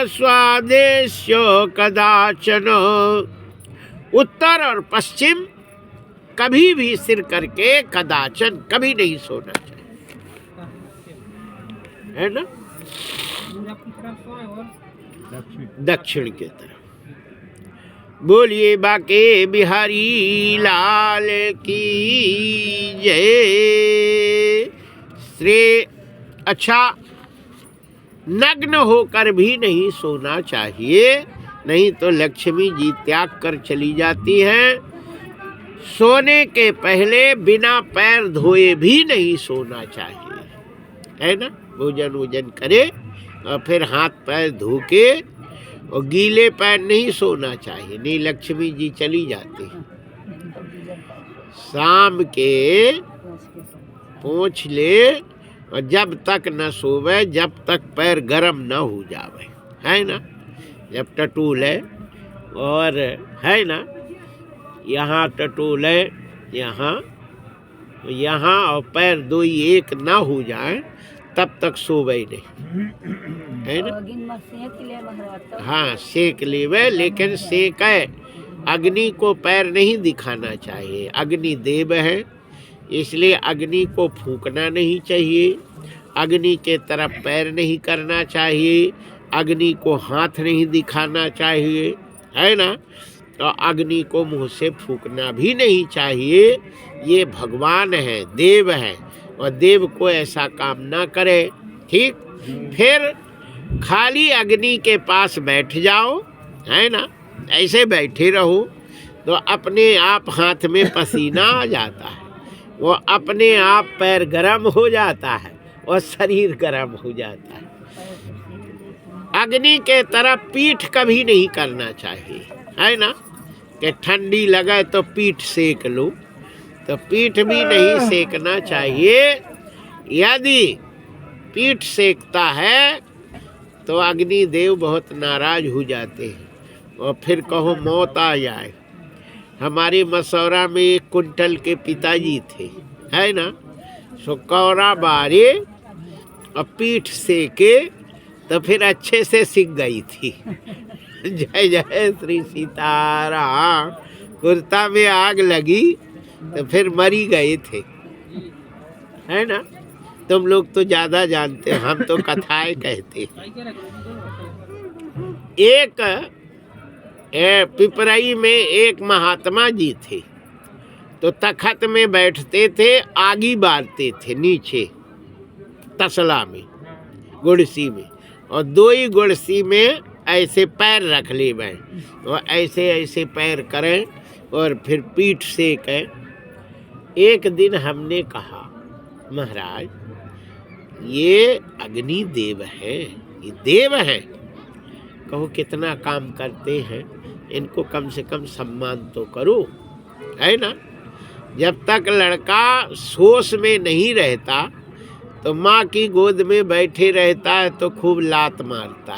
स्वादेश्य कदाचन। उत्तर और पश्चिम कभी भी सिर करके कदाचन कभी नहीं सोना चाहिए, है ना। दक्षिण के तरफ। बोलिए बाके बिहारी लाल की जय। श्री अच्छा, नग्न होकर भी नहीं सोना चाहिए, नहीं तो लक्ष्मी जी त्याग कर चली जाती हैं। सोने के पहले बिना पैर धोए भी नहीं सोना चाहिए, है ना। भोजन करे और फिर हाथ पैर धो के, और गीले पैर नहीं सोना चाहिए, नहीं लक्ष्मी जी चली जाती हैं। शाम के पोंछ ले और जब तक न सोवे, जब तक पैर गरम न हो जावे, है ना। जब टटूल है और है ना, यहाँ टटूल है, यहाँ और पैर दो ही एक ना हो जाए तब तक सोवे नहीं, है ना। हाँ, सेक लेवे, लेकिन सेके अग्नि को पैर नहीं दिखाना चाहिए। अग्नि देव है, इसलिए अग्नि को फूंकना नहीं चाहिए, अग्नि के तरफ पैर नहीं करना चाहिए, अग्नि को हाथ नहीं दिखाना चाहिए, है ना। तो अग्नि को मुंह से फूंकना भी नहीं चाहिए। ये भगवान है, देव है, और देव को ऐसा काम ना करे, ठीक। फिर खाली अग्नि के पास बैठ जाओ, है ना, ऐसे बैठे रहो तो अपने आप हाथ में पसीना आ जाता है, वो अपने आप पैर गरम हो जाता है और शरीर गरम हो जाता है। अग्नि के तरफ पीठ कभी नहीं करना चाहिए, है ना, कि ठंडी लगे तो पीठ सेक लो, तो पीठ भी नहीं सेकना चाहिए। यदि पीठ सेकता है तो अग्नि देव बहुत नाराज हो जाते हैं और फिर कहो मौत आ जाए। हमारे मसौरा में एक कुंटल के पिताजी थे, है ना, सो कौरा बारे और पीठ सेके तो फिर अच्छे से सीख गई थी। जय जय श्री सीताराम। कुर्ता में आग लगी तो फिर मरी गए थे, है ना। तुम लोग तो ज्यादा जानते हैं, हम तो कथाएं कहते हैं। एक पिपराई में एक महात्मा जी थे, तो तखत में बैठते थे, आगी बारते थे नीचे तसला में, गुड़सी में, और दो ही गुड़सी में ऐसे पैर रख ले बैं और ऐसे ऐसे पैर करें और फिर पीठ सेकें। एक दिन हमने कहा, महाराज ये अग्नि देव है, ये देव है। कहो कितना काम करते हैं, इनको कम से कम सम्मान तो करो, है ना। जब तक लड़का सोच में नहीं रहता तो माँ की गोद में बैठे रहता है तो खूब लात मारता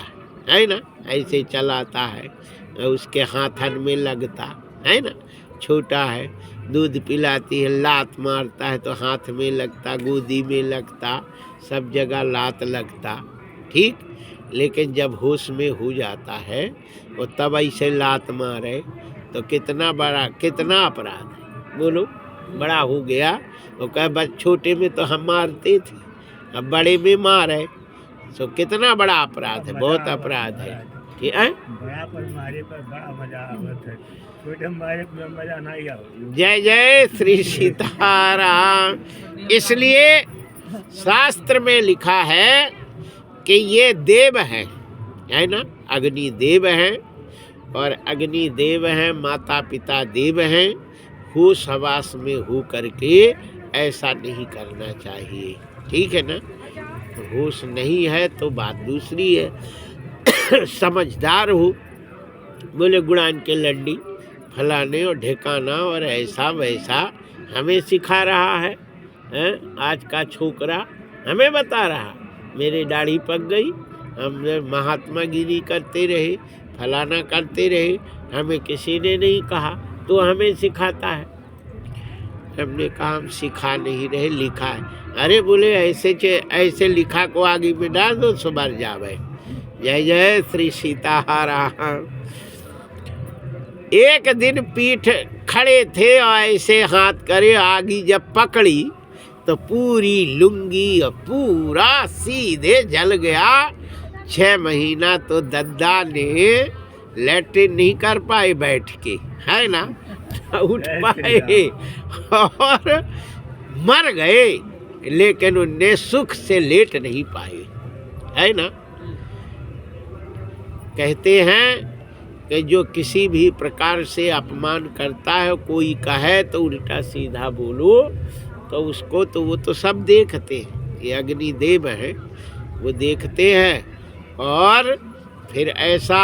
है ना, ऐसे चलाता है, उसके हाथन में लगता है ना। छोटा है, दूध पिलाती है, लात मारता है तो हाथ में लगता, गोदी में लगता, सब जगह लात लगता, ठीक। लेकिन जब होश में हो जाता है वो तब ऐसे लात मारे तो कितना बड़ा, कितना अपराध है, बोलो। बड़ा हो गया वो कहे बस छोटे में तो हम मारते थे, अब बड़े में मारे, तो कितना बड़ा अपराध है, बहुत अपराध है, ठीक है। बड़ा पर मारे पर बड़ा मजा आवत है, छोटे मारे पर मजा नहीं आवत। जय जय श्री सीताराम। इसलिए शास्त्र में लिखा है कि ये देव है ना, अग्नि देव हैं, और अग्नि देव हैं, माता पिता देव हैं। होश हवास में हो करके ऐसा नहीं करना चाहिए, ठीक है ना। होश नहीं है तो बात दूसरी है। समझदार हो, बोले गुड़ान के लड्डी फलाने और ढेकाना और ऐसा वैसा हमें सिखा रहा है, आज का छोकरा हमें बता रहा, मेरी दाढ़ी पक गई, हम महात्मा गिरी करते रहे, फलाना करते रहे, हमें किसी ने नहीं कहा तो हमें सिखाता है। हमने कहा हम सिखा नहीं रहे, लिखा है। अरे बोले ऐसे लिखा को आगे में डाल दो सो मर जावे। जय जय श्री सीताराम। एक दिन पीठ खड़े थे और ऐसे हाथ करे, आगी जब पकड़ी तो पूरी लुंगी और पूरा सीधे जल गया। 6 महीना तो दद्दा ने लैट्रिन नहीं कर पाए बैठ के, है ना, उठ पाए और मर गए, लेकिन उनने सुख से लेट नहीं पाए, है ना। कहते हैं कि जो किसी भी प्रकार से अपमान करता है, कोई कहे तो उल्टा सीधा बोलो, तो उसको तो वो तो सब देखते हैं, ये अग्निदेव है, वो देखते हैं और फिर ऐसा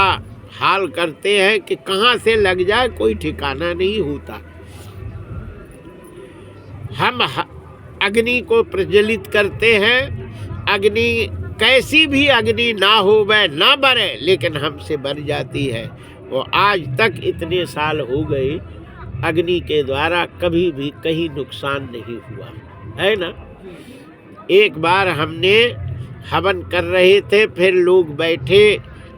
हाल करते हैं कि कहाँ से लग जाए कोई ठिकाना नहीं होता। हम अग्नि को प्रज्वलित करते हैं, अग्नि कैसी भी अग्नि ना हो वह ना बरे, लेकिन हमसे बर जाती है। वो आज तक इतने साल हो गए अग्नि के द्वारा कभी भी कहीं नुकसान नहीं हुआ, है ना। एक बार हमने हवन कर रहे थे, फिर लोग बैठे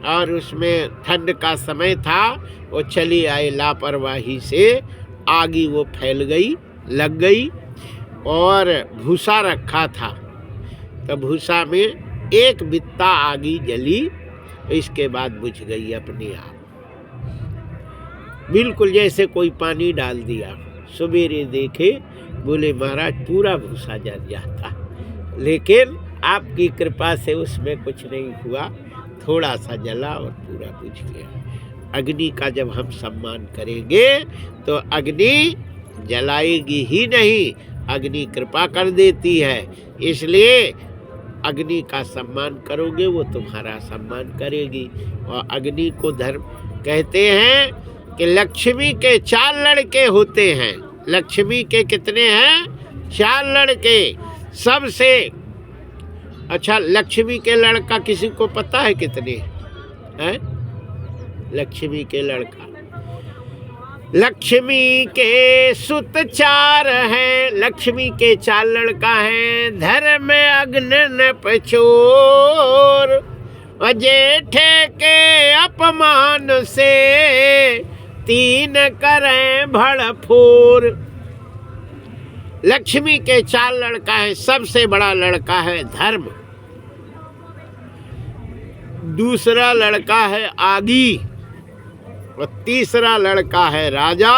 और उसमें ठंड का समय था, वो चली आए लापरवाही से, आगी वो फैल गई, लग गई, और भूसा रखा था तो भूसा में एक बित्ता आगी जली, इसके बाद बुझ गई अपने आप, बिल्कुल जैसे कोई पानी डाल दिया। सवेरे देखे, बोले महाराज पूरा भूसा जल जाता, लेकिन आपकी कृपा से उसमें कुछ नहीं हुआ, थोड़ा सा जला और पूरा बुझ गया। अग्नि का जब हम सम्मान करेंगे तो अग्नि जलाएगी ही नहीं, अग्नि कृपा कर देती है। इसलिए अग्नि का सम्मान करोगे वो तुम्हारा सम्मान करेगी। और अग्नि को धर्म कहते हैं कि लक्ष्मी के 4 लड़के होते हैं। लक्ष्मी के कितने हैं? 4 लड़के। सबसे अच्छा लक्ष्मी के लड़का किसी को पता है कितने हैं? लक्ष्मी के लड़का, लक्ष्मी के सुत 4 हैं, लक्ष्मी के 4 लड़का हैं। धर्म अग्नि पछोर, जेठे के अपमान से 3 करें भड़फोर। लक्ष्मी के 4 लड़का है। सबसे बड़ा लड़का है धर्म, दूसरा लड़का है आगी, और तीसरा लड़का है राजा,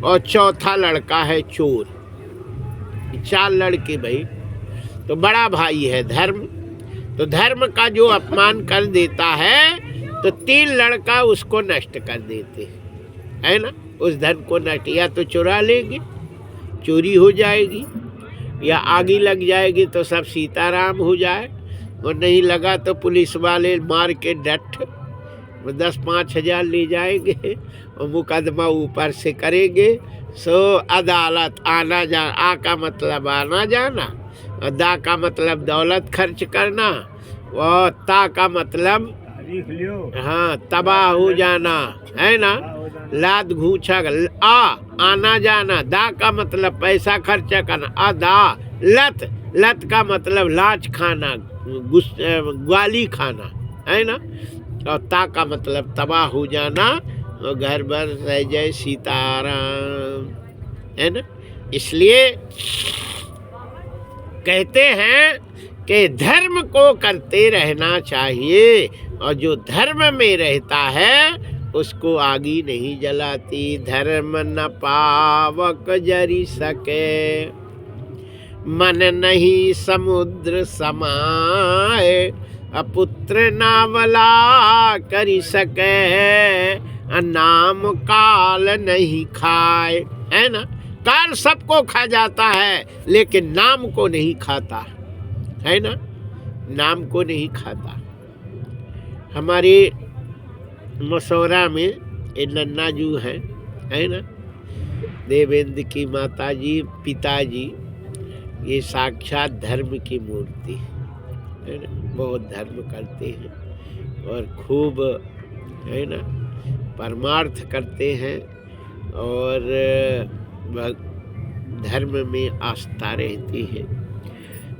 और चौथा लड़का है चोर। 4 लड़के भाई। तो बड़ा भाई है धर्म। तो धर्म का जो अपमान कर देता है तो 3 लड़का उसको नष्ट कर देते हैं, है ना। उस धन को नष्ट या तो चुरा लेंगे, चोरी हो जाएगी, या आगी लग जाएगी तो सब सीताराम हो जाए, और नहीं लगा तो पुलिस वाले मार के डट वो 10-5 हजार ले जाएंगे और मुकदमा ऊपर से करेंगे। सो अदालत आना जाना, आ का मतलब आना जाना, और दा का मतलब दौलत खर्च करना, और ता का मतलब लिख लियो। हाँ तबाह हो जाना, है ना। लात घूंचा आ आना जाना, दा का मतलब पैसा खर्चा करना, अदा लत, लत का मतलब लाच खाना, ग्वाली खाना, है ना। और ता का मतलब तबाह हो जाना, और घर भर रह जाए सीताराम, है ना। इसलिए कहते हैं कि धर्म को करते रहना चाहिए, और जो धर्म में रहता है उसको आगी नहीं जलाती। धर्म न पावक जरी सके, मन नहीं समुद्र समाए, अपुत्र नावला करी सके, नाम काल नहीं खाए, है ना। काल सबको खा जाता है लेकिन नाम को नहीं खाता, है ना। नाम को नहीं खाता। हमारे मसौरा में एक नन्ना जू है ना, देवेंद्र की माता जी पिताजी, ये साक्षात धर्म की मूर्ति है ना। बहुत धर्म करते हैं और खूब, है ना, परमार्थ करते हैं, और धर्म में आस्था रहती है।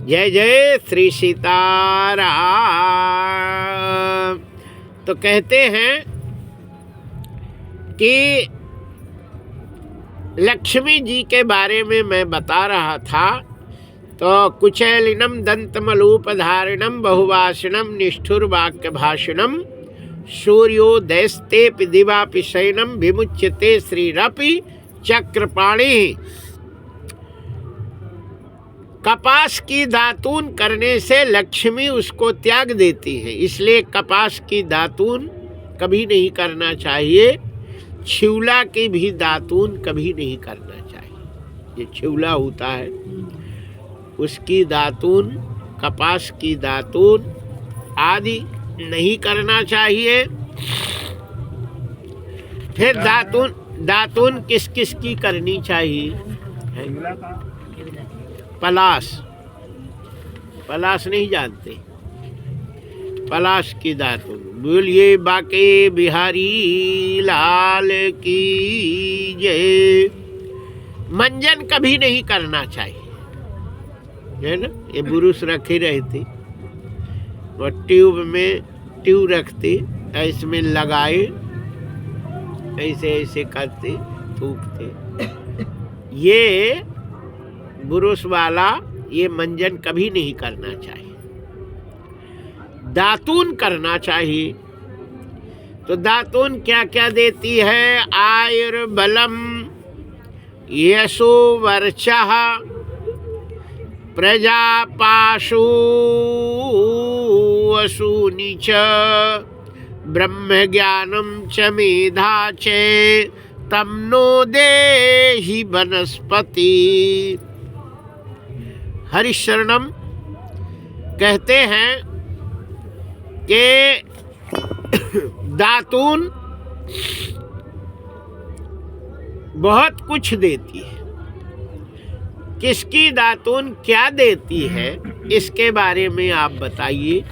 जय जय श्री सीताराम। तो कहते हैं कि लक्ष्मी जी के बारे में मैं बता रहा था। तो कुचैलिनम दंतमलूपधारिणम बहुवासिनम निष्ठुर वाक्य भाषणम सूर्योदयस्ते दिवापि शयनम विमुच्यते श्रीरपि चक्रपाणि। कपास की दातून करने से लक्ष्मी उसको त्याग देती है, इसलिए कपास की दातून कभी नहीं करना चाहिए। छिवला की भी दातून कभी नहीं करना चाहिए। ये छिवला होता है उसकी दातून, कपास की दातून आदि नहीं करना चाहिए। फिर दातून किस किस की करनी चाहिए? पलाश नहीं जानते? पलाश की दातून। बोलिए बाके बिहारी लाल की जय। मंजन कभी नहीं करना चाहिए, है ना। ये बुरुश रखे रहते और ट्यूब रखते, इसमें लगाए, ऐसे ऐसे करते, थूकते। ये बुरुश वाला ये मंजन कभी नहीं करना चाहिए। दातून करना चाहिए। तो दातून क्या क्या देती है? आयुर्बलम, यशो वर्चः, प्रजापाशु वसूनि च, ब्रह्म ज्ञानम च मेधा च, तम नो देहि वनस्पति। हरिशरणम कहते हैं कि दातून बहुत कुछ देती है। किसकी दातून क्या देती है इसके बारे में आप बताइए।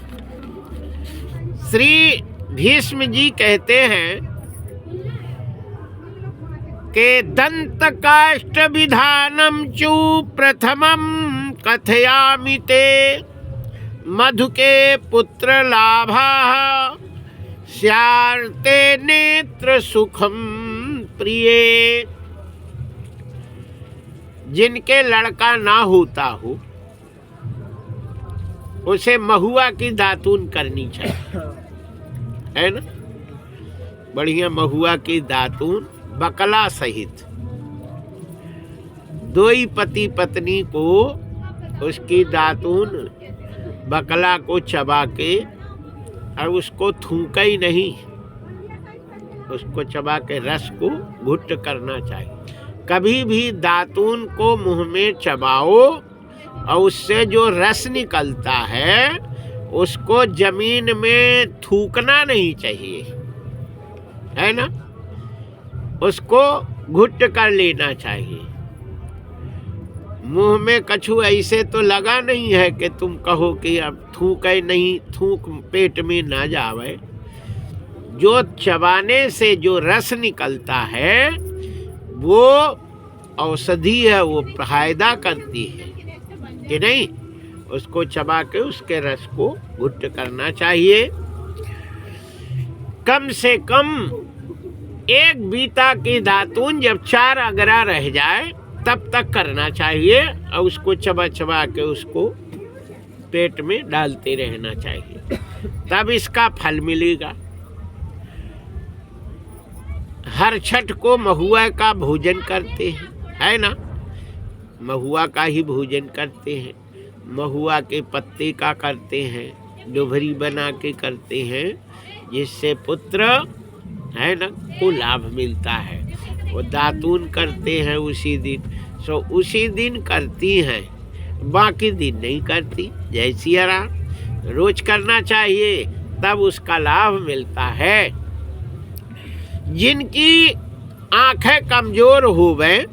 श्री भीष्म जी कहते हैं कि दंत काष्ठ विधानम चू प्रथमम कथयामि ते, मधु के पुत्र लाभा स्यार्ते नेत्र सुखम प्रिय। जिनके लड़का ना होता हो उसे महुआ की दातून करनी चाहिए, है ना। बढ़िया महुआ की दातून बकला सहित। दो ही पति पत्नी को उसकी दातून बकला को चबा के, और उसको थूका ही नहीं, उसको चबा के रस को घुट करना चाहिए। कभी भी दातून को मुंह में चबाओ और उससे जो रस निकलता है उसको जमीन में थूकना नहीं चाहिए, है ना, उसको घुट कर लेना चाहिए। मुंह में कछु ऐसे तो लगा नहीं है कि तुम कहो कि अब थूके नहीं, थूक पेट में ना जावे। जो चबाने से जो रस निकलता है वो औषधि है, वो फायदा करती है कि नहीं। उसको चबा के उसके रस को घुट करना चाहिए। कम से कम एक बीता की दातून जब 4 अगरा रह जाए तब तक करना चाहिए, और उसको चबा चबा के उसको पेट में डालते रहना चाहिए, तब इसका फल मिलेगा। हर छठ को महुआ का भोजन करते हैं, है ना, महुआ का ही भोजन करते हैं। महुआ के पत्ते का करते हैं, डोभरी बना के करते हैं, जिससे पुत्र, है ना, को लाभ मिलता है। वो दातून करते हैं उसी दिन, सो उसी दिन करती हैं, बाकी दिन नहीं करती। जय सिया राम। रोज करना चाहिए, तब उसका लाभ मिलता है। जिनकी आंखें कमजोर हो गए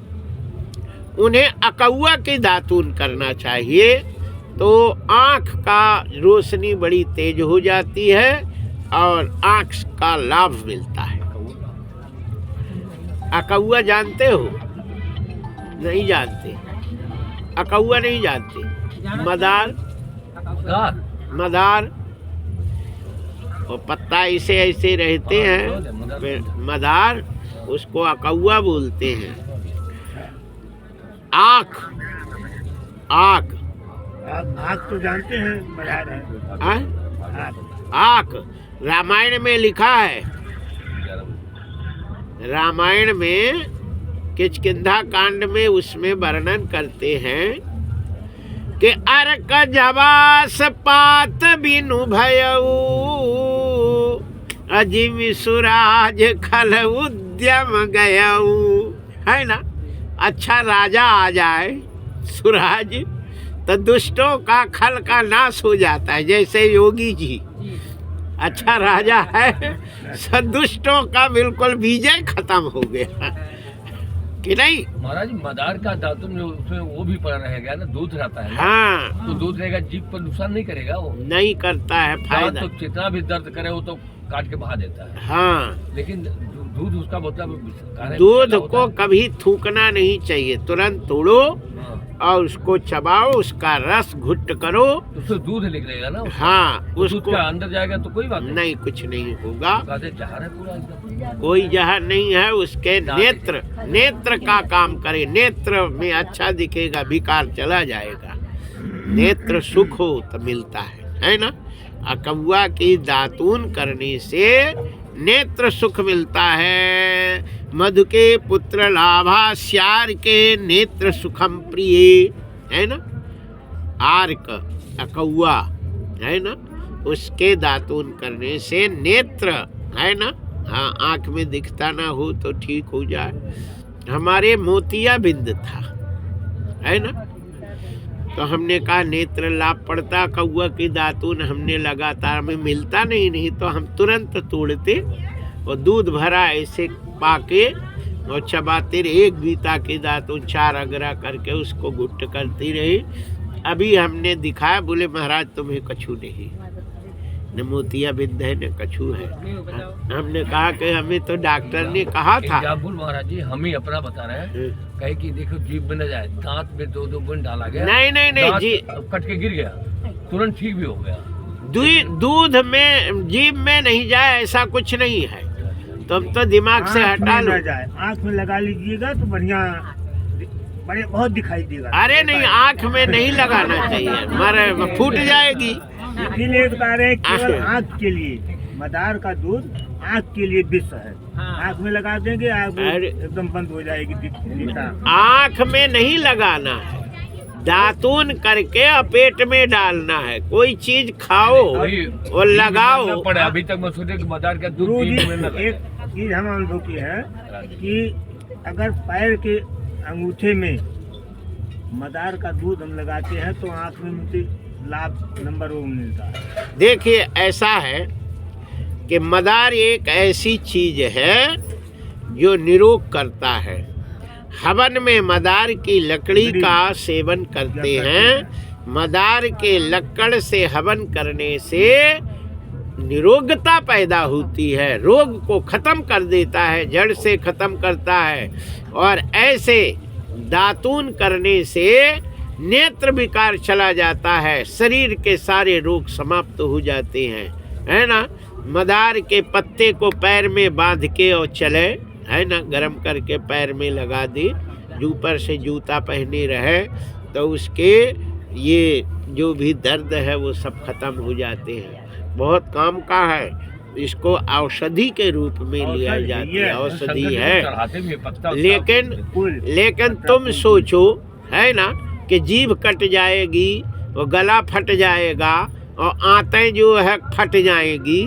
उन्हें अकौआ की दातून करना चाहिए, तो आंख का रोशनी बड़ी तेज हो जाती है और आंख का लाभ मिलता है। अकौआ जानते हो? नहीं जानते? अकौआ नहीं जानते? मदार, मदार वो पत्ता ऐसे ऐसे रहते हैं, मदार, उसको अकौआ बोलते हैं। आँख, आँख, आँख तो जानते हैं, मदार है। आँख रामायण में लिखा है, रामायण में किष्किंधा कांड में उसमें वर्णन करते हैं कि अर्क जवास पात बिनु भयऊ, अजिम सुराज खल उद्यम गयऊ, है ना। अच्छा राजा आ जाए सुराज, तो दुष्टों का खल का नाश हो जाता है। जैसे योगी जी अच्छा राजा है, दुष्टों का बिल्कुल विजय खत्म हो गया कि नहीं। महाराज मदार का दातुन जो उसमें वो भी पड़ा रहेगा ना, दूध रहता है। हाँ, तो दूध रहेगा, जीभ पर नुकसान नहीं करेगा, वो नहीं करता है फायदा। तो जितना भी दर्द करे वो तो काट के बहा देता है। हाँ, लेकिन दूध उसका मतलब दूध को कभी थूकना नहीं चाहिए, तुरंत तोड़ो और उसको चबाओ, उसका रस घुट करो, उससे दूध निकलेगा ना। हाँ, उसको अंदर जाएगा तो कोई बात नहीं, कुछ नहीं होगा। जहर है पूरा एकदम। कोई जहर नहीं है। उसके नेत्र, नेत्र का काम करे, नेत्र में अच्छा दिखेगा, विकार चला जाएगा। नेत्र सुख हो तो मिलता है ना। अकौआ की दातून करने से नेत्र सुख मिलता है। मधु के पुत्र लाभा श्यार के नेत्र सुखम प्रिय, है ना। आर्क अकौआ, है ना, उसके दातून करने से नेत्र, है ना, हाँ, आँख में दिखता ना हो तो ठीक हो जाए। हमारे मोतिया बिंद था, है ना, तो हमने कहा नेत्र लाभ पड़ता कौआ की दातून। हमने लगातार, हमें मिलता नहीं तो हम तुरंत तोड़ते और दूध भरा ऐसे पाके और चबाते रहे। एक बीता की दातून 4 अगरा करके उसको गुट्ट करती रही। अभी हमने दिखाया, बोले महाराज तुम्हें कछु नहीं, न मोतिया बिंद है न कछु है। हमने कहा कि हमें तो डॉक्टर ने कहा था। महाराज जी हम ही अपना बता रहे हैं, कहे कि देखो जीभ में न जाए, दांत में 2-2 बूंद डाला गया। नहीं जी, कट के गिर गया, तुरंत ठीक भी हो गया। दूध में जीभ में नहीं जाए ऐसा कुछ नहीं है, तुम तो दिमाग से हटा लो। आँख में लगा लीजिएगा तो बढ़िया, बड़े बहुत दिखाई देगा। अरे नहीं, आँख में नहीं लगाना चाहिए, मर फूट जाएगी। इसीलिए बता रहे केवल आँख के लिए, मदार का दूध आँख के लिए विष है। आँख में लगा देंगे, आँख एकदम बंद हो जाएगी। आँख में नहीं लगाना है, दातून करके पेट में डालना है। कोई चीज खाओ और लगाओ। अभी तक मैं सोचे कि मदार का दूध एक चीज हम अनुभव की है कि अगर पैर के अंगूठे में मदार का दूध हम लगाते हैं तो आँख में लाभ नंबर 1 मिलता है। देखिए ऐसा है कि मदार एक ऐसी चीज है जो निरोग करता है। हवन में मदार की लकड़ी का सेवन करते हैं। मदार के लक्कड़ से हवन करने से निरोगता पैदा होती है, रोग को खत्म कर देता है, जड़ से खत्म करता है। और ऐसे दातून करने से नेत्र विकार चला जाता है, शरीर के सारे रोग समाप्त हो जाते हैं, है ना। मदार के पत्ते को पैर में बांध के और चले, है ना, गरम करके पैर में लगा दे, ऊपर से जूता पहने रहे तो उसके ये जो भी दर्द है वो सब खत्म हो जाते हैं। बहुत काम का है, इसको औषधि के रूप में लिया जाती है, औषधि है। लेकिन तुम सोचो, है ना, कि जीभ कट जाएगी और गला फट जाएगा और आंतें जो है फट जाएगी,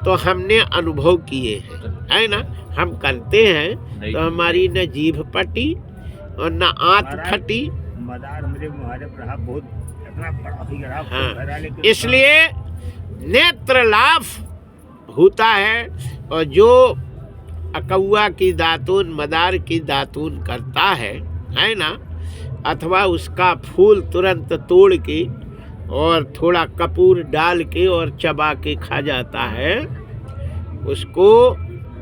तो हमने अनुभव किए हैं, है ना। हम करते हैं तो हमारी न जीभ फटी और न आंत फटी। मदार मुझे मुहारे प्रभाव बहुत इतना बड़ा ही रहा। हाँ, इसलिए नेत्र लाभ होता है। और जो अकौआ की दातून, मदार की दातून करता है ना, अथवा उसका फूल तुरंत तोड़ के और थोड़ा कपूर डाल के और चबा के खा जाता है, उसको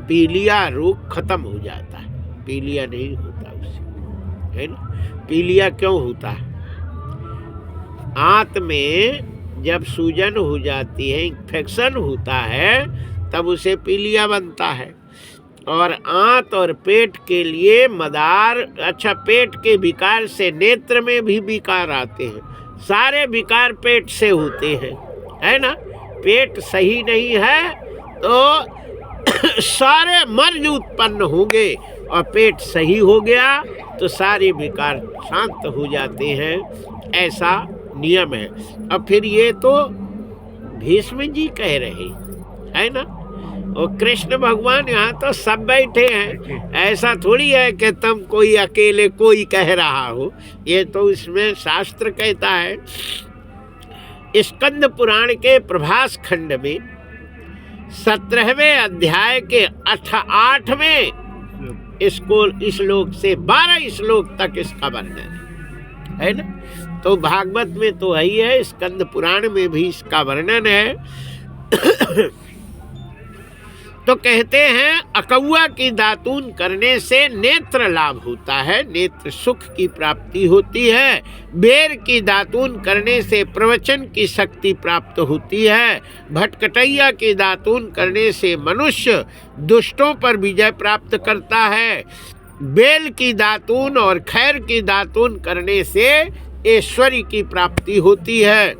पीलिया रोग खत्म हो जाता है। पीलिया नहीं होता उससे, है ना। पीलिया क्यों होता है? आंत में जब सूजन हो जाती है, इन्फेक्शन होता है, तब उसे पीलिया बनता है। और आंत और पेट के लिए मदार, अच्छा, पेट के विकार से नेत्र में भी विकार आते हैं। सारे विकार पेट से होते हैं, है ना। पेट सही नहीं है तो सारे मर्ज उत्पन्न होंगे, और पेट सही हो गया तो सारे विकार शांत हो जाते हैं। ऐसा नियम है। अब फिर ये तो भीष्म जी कह रहे, है ना, और कृष्ण भगवान यहाँ तो सब बैठे हैं। ऐसा थोड़ी है कि तुम कोई अकेले कोई कह रहा हो, ये तो इसमें शास्त्र कहता है। स्कंद पुराण के प्रभास खंड में 17वें अध्याय के 8वें श्लोक से 12 श्लोक तक इसका वर्णन है ना। तो भागवत में तो है ही है, स्कंद पुराण में भी इसका वर्णन है। तो कहते हैं अकौआ की दातून करने से नेत्र लाभ होता है, नेत्र सुख की प्राप्ति होती है। बेर की दातून करने से प्रवचन की शक्ति प्राप्त होती है। भटकटैया की दातून करने से मनुष्य दुष्टों पर विजय प्राप्त करता है। बेल की दातून और खैर की दातून करने से ऐश्वर्य की प्राप्ति होती है।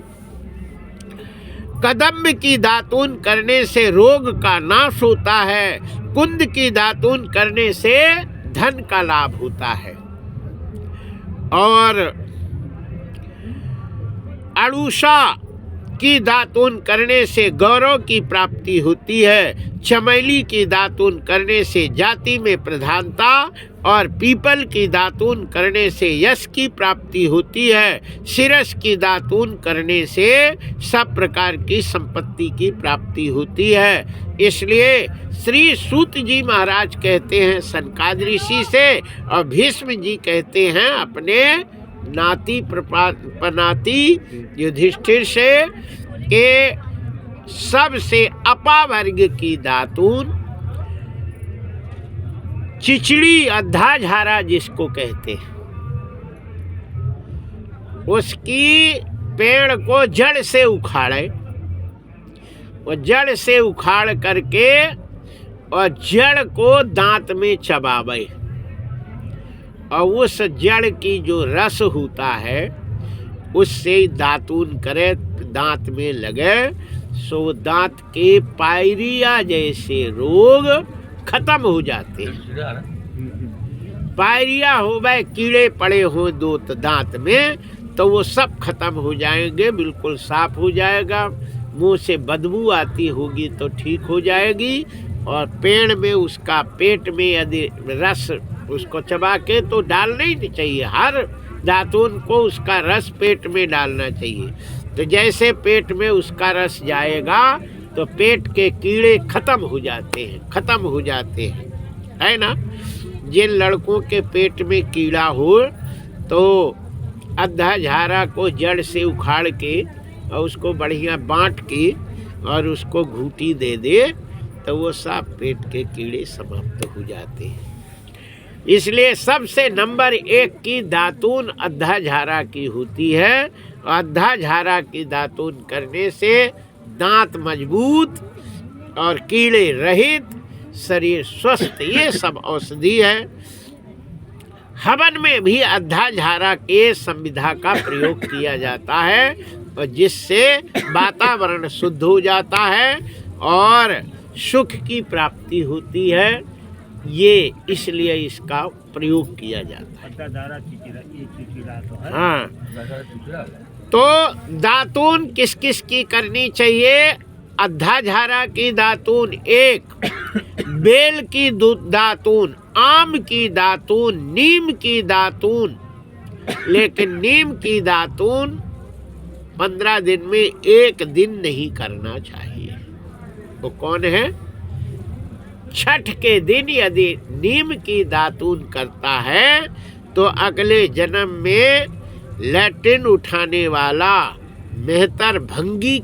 कदम्ब की दातून करने से रोग का नाश होता है। कुंद की दातून करने से धन का लाभ होता है। और अड़ूषा की दातून करने से गौरव की प्राप्ति होती है। चमेली की दातून करने से जाति में प्रधानता, और पीपल की दातून करने से यश की प्राप्ति होती है। सिरस की दातून करने से सब प्रकार की संपत्ति की प्राप्ति होती है। इसलिए श्री सूत जी महाराज कहते हैं सनकादि ऋषि से, और भीष्म जी कहते हैं अपने नाती पनाती युधिष्ठिर से, के सबसे अपावर्ग की दातून चिचड़ी अद्धा झारा जिसको कहते हैं, उसकी पेड़ को जड़ से उखाड़े, और जड़ से उखाड़ करके और जड़ को दांत में चबावे, और उस जड़ की जो रस होता है उससे दातून करे, दांत में लगे, सो दांत के पायरिया जैसे रोग खत्म हो जाते हैं। पायरिया हो गए, कीड़े पड़े हो दो दांत में, तो वो सब खत्म हो जाएंगे, बिल्कुल साफ हो जाएगा। मुंह से बदबू आती होगी तो ठीक हो जाएगी। और पेड़ में उसका पेट में यदि रस उसको चबा के तो डालना ही नहीं चाहिए, हर दातून को उसका रस पेट में डालना चाहिए। तो जैसे पेट में उसका रस जाएगा तो पेट के कीड़े खत्म हो जाते हैं, है ना। जिन लड़कों के पेट में कीड़ा हो तो अद्धा झारा को जड़ से उखाड़ के और उसको बढ़िया बांट के और उसको घूंटी दे दे तो वो सब पेट के कीड़े समाप्त हो जाते हैं। इसलिए सबसे नंबर 1 की दातून अद्धा झारा की होती है। अद्धा झारा की दातून करने से दांत मजबूत और कीड़े रहित, शरीर स्वस्थ, ये सब औषधि है। हवन में भी अद्धा झारा के संविधा का प्रयोग किया जाता है और जिससे वातावरण शुद्ध हो जाता है और सुख की प्राप्ति होती है। ये इसलिए इसका प्रयोग किया जाता है। हाँ, तो दातून किस किस की करनी चाहिए? अद्धा झारा की दातून 1, बेल की दातून, आम की दातून, नीम की दातून। लेकिन नीम की दातून 15 दिन में 1 दिन नहीं करना चाहिए। वो कौन है? छठ के दिन यदि नीम की दातून करता है तो अगले जन्म में लैट्रिन उठाने वाला मेहतर भंगी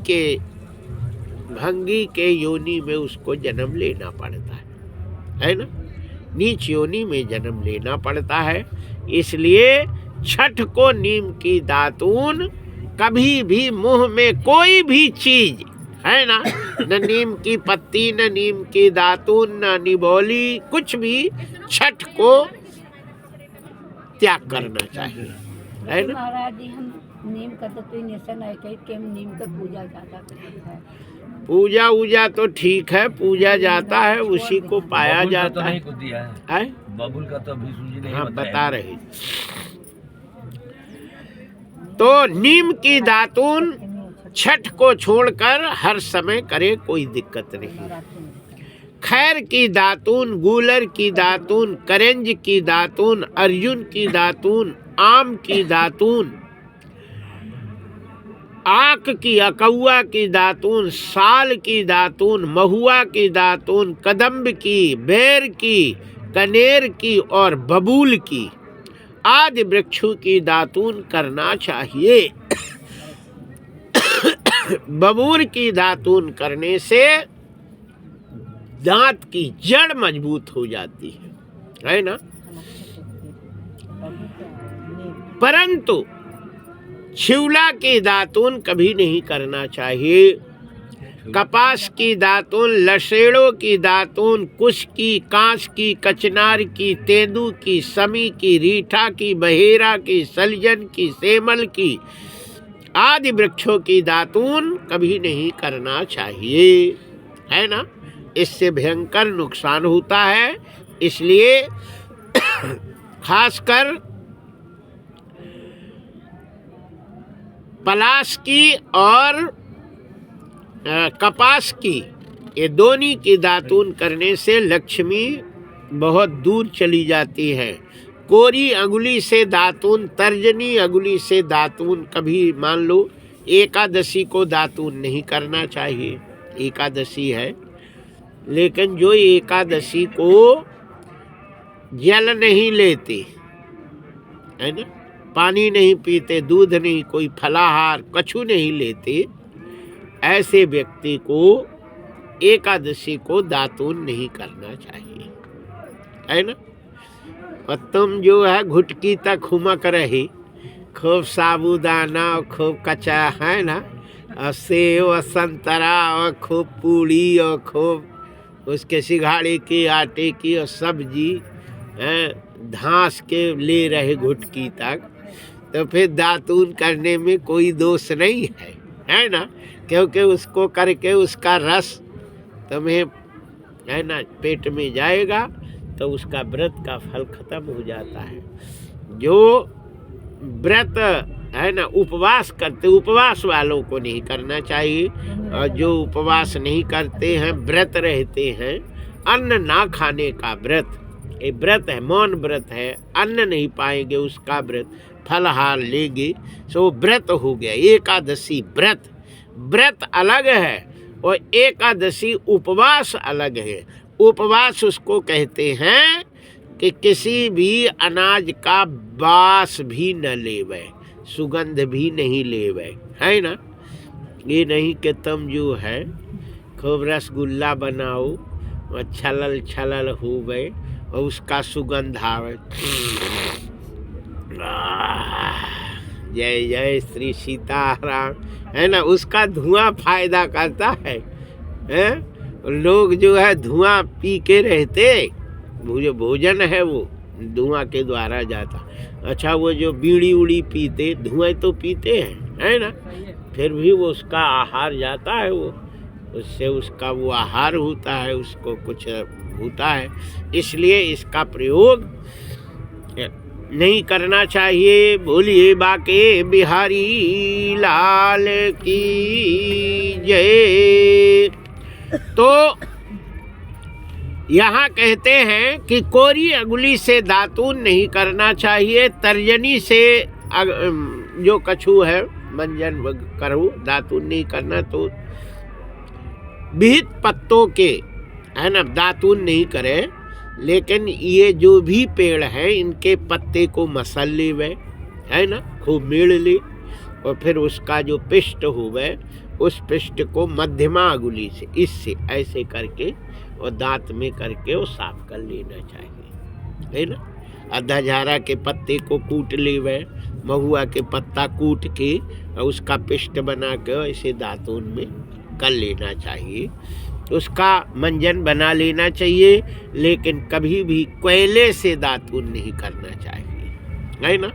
के योनि में उसको जन्म लेना पड़ता है ना। नीच योनि में जन्म लेना पड़ता है। इसलिए छठ को नीम की दातून, कभी भी मुंह में कोई भी चीज, है ना, न नीम की पत्ती, न नीम की दातून, न निबोली, कुछ भी छठ को त्याग करना चाहिए, है ना। महाराज जी, हम नीम का तो निशन है कि हम नीम का पूजा ज़्यादा करते हैं। पूजा तो ठीक है, पूजा जाता है, उसी को पाया जाता है। नहीं दिया है बबुल का तो अभी सूजी नहीं। हाँ, बता रहे। तो नीम की दातून छठ को छोड़कर हर समय करे, कोई दिक्कत नहीं। खैर की दातून, गूलर की दातून, करंज की दातून, अर्जुन की दातून, आम की दातून, आक की, अकौआ की दातून, साल की दातून, महुआ की दातून, कदम्ब की, बेर की, कनेर की और बबूल की आदि वृक्षों की दातून करना चाहिए। बबूल की दातून करने से दांत की जड़ मजबूत हो जाती है ना। परंतु शिवला की दातून कभी नहीं करना चाहिए। कपास की दातून, लसेड़ों की दातून, कुश की, कांस की, कचनार की, तेंदू की, समी की, रीठा की, बहेरा की, सलजन की, सेमल की आदि वृक्षों की दातून कभी नहीं करना चाहिए, है ना। इससे भयंकर नुकसान होता है। इसलिए खासकर पलाश की और कपास की, ये दोनों की दातून करने से लक्ष्मी बहुत दूर चली जाती है। कोरी अंगुली से दातून, तर्जनी अंगुली से दातून कभी, मान लो एकादशी को दातून नहीं करना चाहिए। एकादशी है, लेकिन जो एकादशी को जल नहीं लेते, है ना, पानी नहीं पीते, दूध नहीं, कोई फलाहार कछु नहीं लेते, ऐसे व्यक्ति को एकादशी को दातून नहीं करना चाहिए, है ना। और तुम जो है घुटकी तक खुमक रही, खूब साबूदाना और खूब कच्चा, है ना, और सेव और संतरा और खूब पूड़ी और खूब उसके सिंघाड़े की, आटे की और सब्जी धांस के ले रहे घुटकी तक, तो फिर दातून करने में कोई दोष नहीं है ना। क्योंकि उसको करके उसका रस तुम्हें, है ना, पेट में जाएगा तो उसका व्रत का फल खत्म हो जाता है। जो व्रत, है ना, उपवास करते, उपवास वालों को नहीं करना चाहिए। और जो उपवास नहीं करते हैं, व्रत रहते हैं, अन्न ना खाने का व्रत, ये व्रत है, मौन व्रत है, अन्न नहीं पाएंगे उसका व्रत, फलहार लेंगे, सो व्रत हो गया। एकादशी व्रत, व्रत अलग है और एकादशी उपवास अलग है। उपवास उसको कहते हैं कि किसी भी अनाज का बास भी न लेवे, सुगंध भी नहीं लेवे, है ना। ये नहीं कि तुम जो है खूब रसगुल्ला बनाओ और छलल छलल हो गए और उसका सुगंध आवे। जय जय श्री सीताराम, है ना। उसका धुआं फायदा करता है, लोग जो है धुआं पी के रहते, जो भोजन है वो धुआं के द्वारा जाता। अच्छा, वो जो बीड़ी उड़ी पीते, धुआं तो पीते हैं, है ना, फिर भी वो उसका आहार जाता है, वो उससे उसका वो आहार होता है, उसको कुछ होता है। इसलिए इसका प्रयोग नहीं करना चाहिए। बोलिए बाके बिहारी लाल की जय। तो यहाँ कहते हैं कि कोरी अंगुली से दातून नहीं करना चाहिए, तर्जनी से जो कछू है मंजन करो, दातून नहीं करना। तो विहित पत्तों के, है ना, दातून नहीं करे। लेकिन ये जो भी पेड़ है इनके पत्ते को मसल ले, है ना, खूब मेड़ ले, और फिर उसका जो पिष्ट हुए उस पिष्ट को मध्यमा अंगुली से इससे ऐसे करके और दांत में करके वो साफ कर लेना चाहिए, है ना। अधाझारा के पत्ते को कूट लेवे, महुआ के पत्ता कूट के और उसका पिष्ट बना के ऐसे दांतों में कर लेना चाहिए, उसका मंजन बना लेना चाहिए। लेकिन कभी भी कोयले से दातून नहीं करना चाहिए, है ना।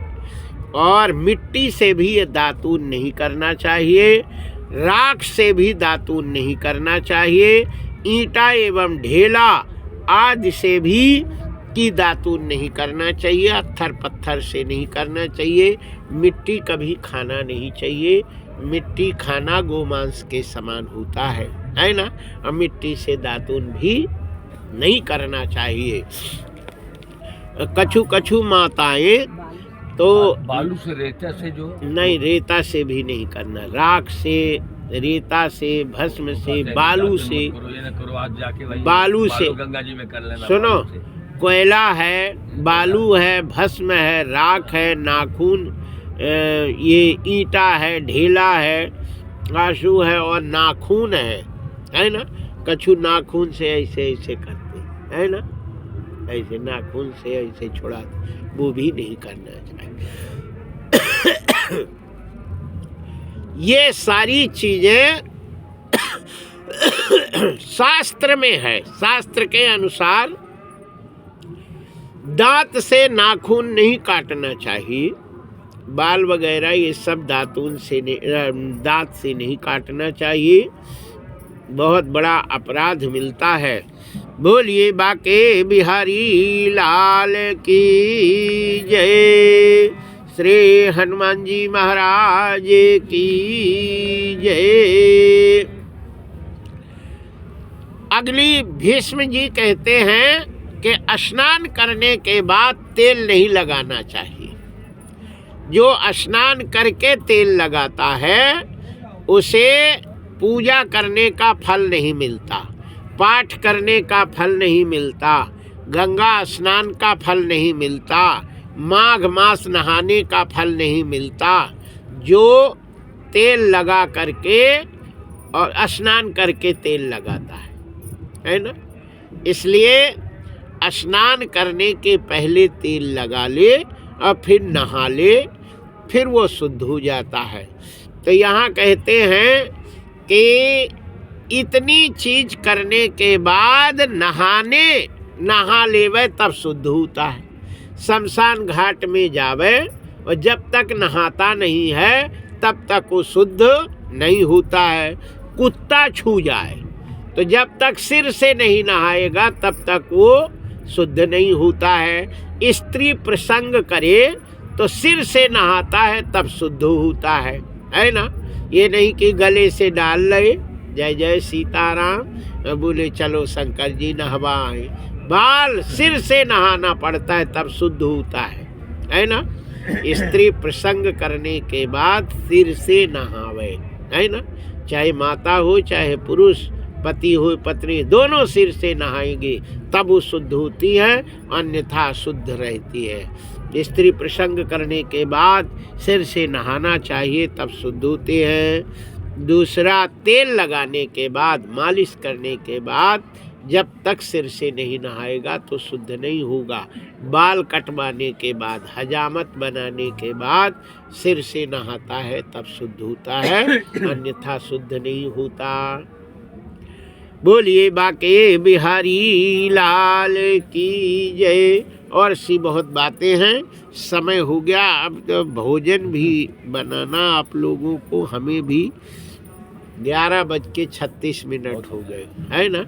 और मिट्टी से भी ये दातून नहीं करना चाहिए, राख से भी दातून नहीं करना चाहिए, ईंटा एवं ढेला आदि से भी की दातून नहीं करना चाहिए, पत्थर पत्थर से नहीं करना चाहिए। मिट्टी कभी खाना नहीं चाहिए, मिट्टी खाना गोमांस के समान होता है ना। और मिट्टी से दातून भी नहीं करना चाहिए। कछु कछु माताएं तो बालू से, रेता से जो नहीं, रेता से भी नहीं करना, राख से, रेता से, भस्म से, बालू से, बालू से, गंगा जी में कर लेना। सुनो, कोयला है, बालू है, भस्म है, राख है, नाखून, ये ईंटा है, ढेला है, आंसू है और नाखून है ना। कछु नाखून से ऐसे ऐसे करते, है ना, ऐसे नाखून से ऐसे छुड़ाते, वो भी नहीं करना चाहिए। ये सारी चीजें शास्त्र में है। शास्त्र के अनुसार दांत से नाखून नहीं काटना चाहिए, बाल वगैरह ये सब दातून से दांत से नहीं काटना चाहिए, बहुत बड़ा अपराध मिलता है। बोलिए बाके बिहारी लाल की जय, श्री हनुमान जी महाराज की जय। अगली भीष्म जी कहते हैं कि स्नान करने के बाद तेल नहीं लगाना चाहिए। जो स्नान करके तेल लगाता है उसे पूजा करने का फल नहीं मिलता, पाठ करने का फल नहीं मिलता, गंगा स्नान का फल नहीं मिलता, माघ मास नहाने का फल नहीं मिलता। जो तेल लगा करके और स्नान करके तेल लगाता है ना। इसलिए स्नान करने के पहले तेल लगा ले और फिर नहा ले, फिर वो शुद्ध हो जाता है। तो यहाँ कहते हैं कि इतनी चीज करने के बाद नहा लेवे तब शुद्ध होता है। शमशान घाट में जावे और जब तक नहाता नहीं है तब तक वो शुद्ध नहीं होता है। कुत्ता छू जाए तो जब तक सिर से नहीं नहाएगा तब तक वो शुद्ध नहीं होता है। स्त्री प्रसंग करे तो सिर से नहाता है तब शुद्ध होता है ना। ये नहीं कि गले से डाल ले, जय जय सीताराम, बोले चलो शंकर जी नहवाए, बाल सिर से नहाना पड़ता है तब शुद्ध होता है ना। स्त्री प्रसंग करने के बाद सिर से नहावे, है ना, चाहे माता हो चाहे पुरुष, पति हो पत्नी, दोनों सिर से नहाएंगे तब वो शुद्ध होती है, अन्यथा शुद्ध रहती है। स्त्री प्रसंग करने के बाद सिर से नहाना चाहिए तब शुद्ध होते हैं। दूसरा, तेल लगाने के बाद, मालिश करने के बाद जब तक सिर से नहीं नहाएगा तो शुद्ध नहीं होगा। बाल कटवाने के बाद, हजामत बनाने के बाद सिर से नहाता है तब शुद्ध होता है, अन्यथा शुद्ध नहीं होता। बोलिए बाके बिहारी लाल की जय। और सी बहुत बातें हैं, समय हो गया, अब तो भोजन भी बनाना आप लोगों को, हमें भी 11:36 हो गए, है ना।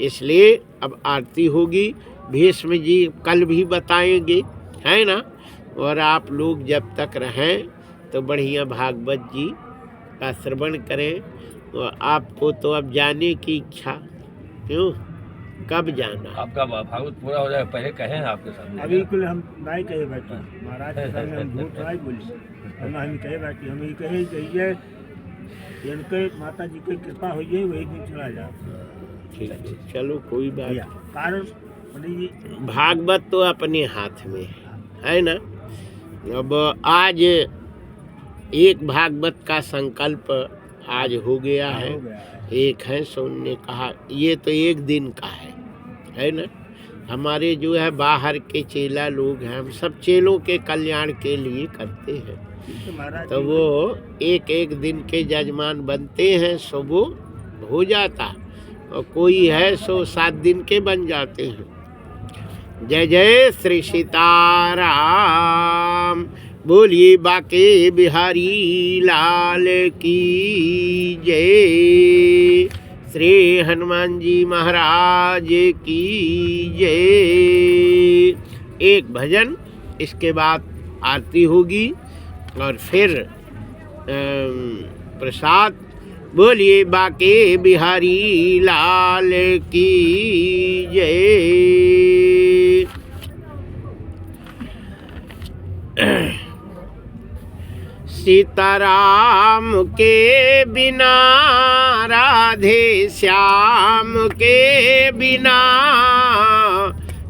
इसलिए अब आरती होगी, भीष्म जी कल भी बताएंगे, है ना। और आप लोग जब तक रहें तो बढ़िया भागवत जी का श्रवण करें। तो आपको तो अब जाने की इच्छा, क्यों, कब जाना? आपका भागवत पूरा हो जाए पहले कहें आपके सामने। अभी कुल हम नहीं कहे बैठे महाराज के सामने, हम झूठ नहीं बोली, हम कहे बैठे, हम ये कहे जाइए इनके माता जी की कृपा हो जाए वही दिन चला जाए। ठीक है, चलो कोई बात। कारण पंडित जी, भागवत तो अपने हाथ में है ना। अब आज एक भागवत का संकल्प आज हो गया है, एक है सो उनने कहा ये तो एक दिन का है ना। हमारे जो है बाहर के चेला लोग हैं, हम सब चेलों के कल्याण के लिए करते हैं, तो वो एक एक दिन के जजमान बनते हैं, सो वो हो जाता, और कोई है सो 7 दिन के बन जाते हैं। जय जय श्री सीताराम। बोलिए बाके बिहारी लाल की जय। श्री हनुमान जी महाराज की जय। एक भजन, इसके बाद आरती होगी और फिर प्रसाद। बोलिए बाके बिहारी लाल की जय। सीताराम के बिना, राधे श्याम के बिना,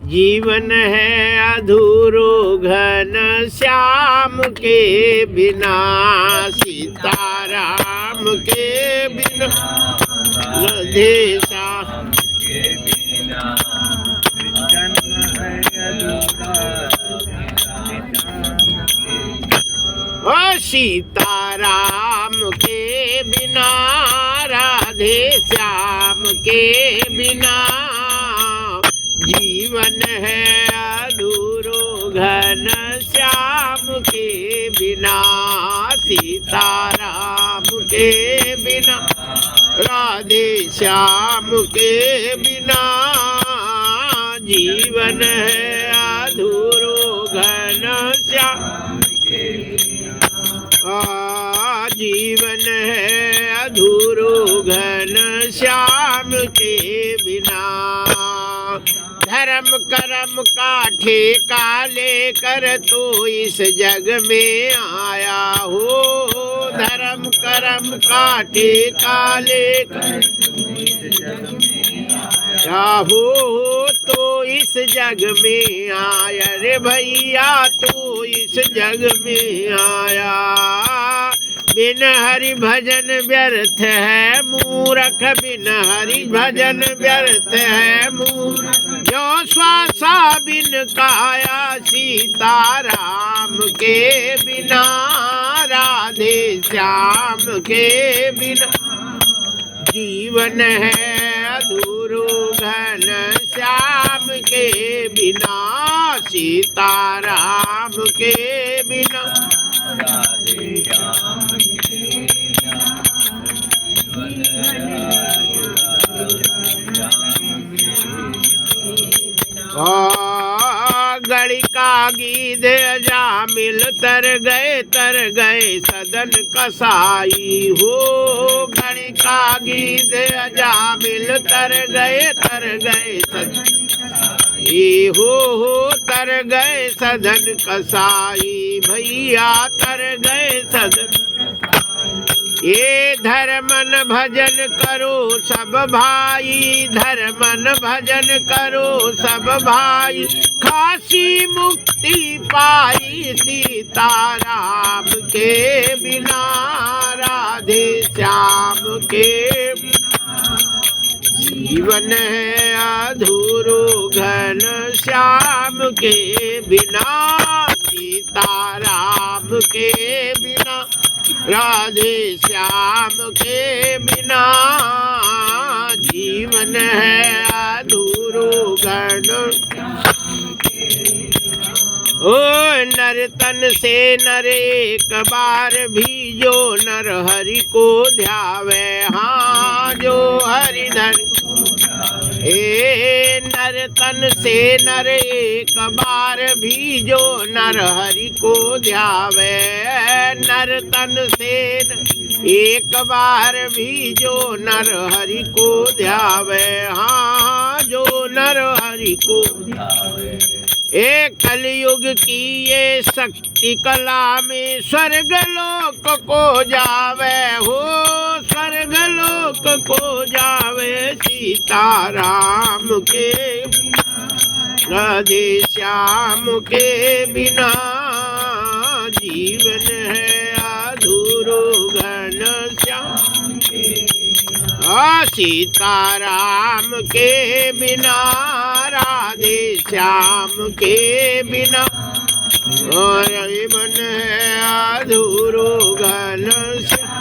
जीवन है अधूरो घन श्याम के बिना। सीताराम के बिना, राधे श्याम के बिना, जन्म है अधूरा। ओ सीताराम के बिना, राधे श्याम के बिना, जीवन है अधूरो घन श्याम के बिना। सीताराम के बिना, राधे श्याम के बिना, जीवन है अधूरो घन श्याम के बिना। जीवन है अधूरो घन श्याम के बिना। धर्म कर्म का ठेका लेकर तो इस जग में आया हो। धर्म कर्म का ठेका लेकर हो तो इस जग में आया रे भैया, तो इस जग में आया। बिन हरि भजन व्यर्थ है मूरख, बिन हरि भजन व्यर्थ है मूरख। जो श्वासा बिन काया, सीताराम के बिना, राधे श्याम के बिना, जीवन है अधूरो घन श्याम के बिना। सीताराम के बिना, राधे श्याम के बिना, गणिका गीध अजामिल तर गए सदन कसाई हो। गणिका गीध अजामिल तर गए सदन हो तर गए सदन कसाई। भैया तर गए सदन ये धर्मन भजन करो सब भाई, धर्मन भजन करो सब भाई, खासी मुक्ति पाई सीताराम के बिना, राधे श्याम के जीवन है अधूरो घन श्याम के बिना, सीताराम के बिना, राधे श्याम के बिना जीवन है अधूरो घन। ओ नर तन से नर एक बार भी जो नर हरि को ध्यावे, हाँ जो हरि धन। ए नर तन से नर एक बार भी जो नर हरि को ध्यावे, नर तन से एक बार भी जो नर हरि को ध्यावे, हाँ जो नर हरि को ध्यावे। एक कलयुग की ये शक्ति कला में स्वर्ग लोक को जावे, हो स्वर्ग लोक को जावे, सीताराम के राधे श्याम के बिना जीवन है अधूरो घन श्याम के, सीताराम के बिना, राधे श्याम के बिना और जीवन है अधूरो घन श्याम।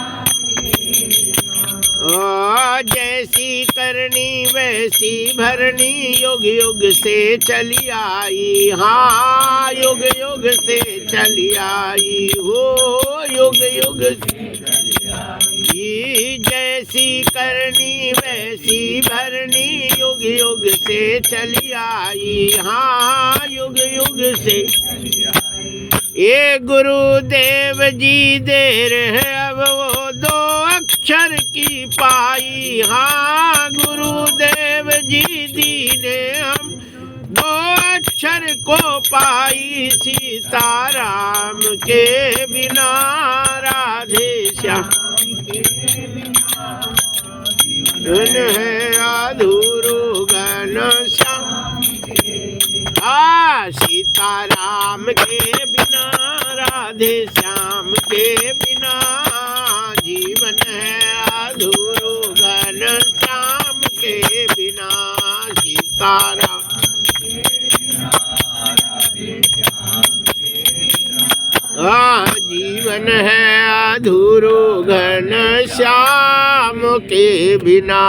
जैसी करनी वैसी भरनी युग युग से चली आई, हाँ युग युग से चली आई, हो युग युग से चली आई। जैसी करनी वैसी भरनी युग युग से चली आई, हाँ युग युग से चली आई। ये गुरुदेव जी देर है अब वो दो अक्षर की पाई, हाँ गुरुदेव जी दीने हम दो अक्षर को पाई, सीताराम के बिना, राधे श्याम है अधूरो घन श्याम। सीताराम के बिना, राधे श्याम के बिना जीवन है अधूरो घन श्याम के बिना, सीताराम जीवन है अधूरो घन श्याम के बिना।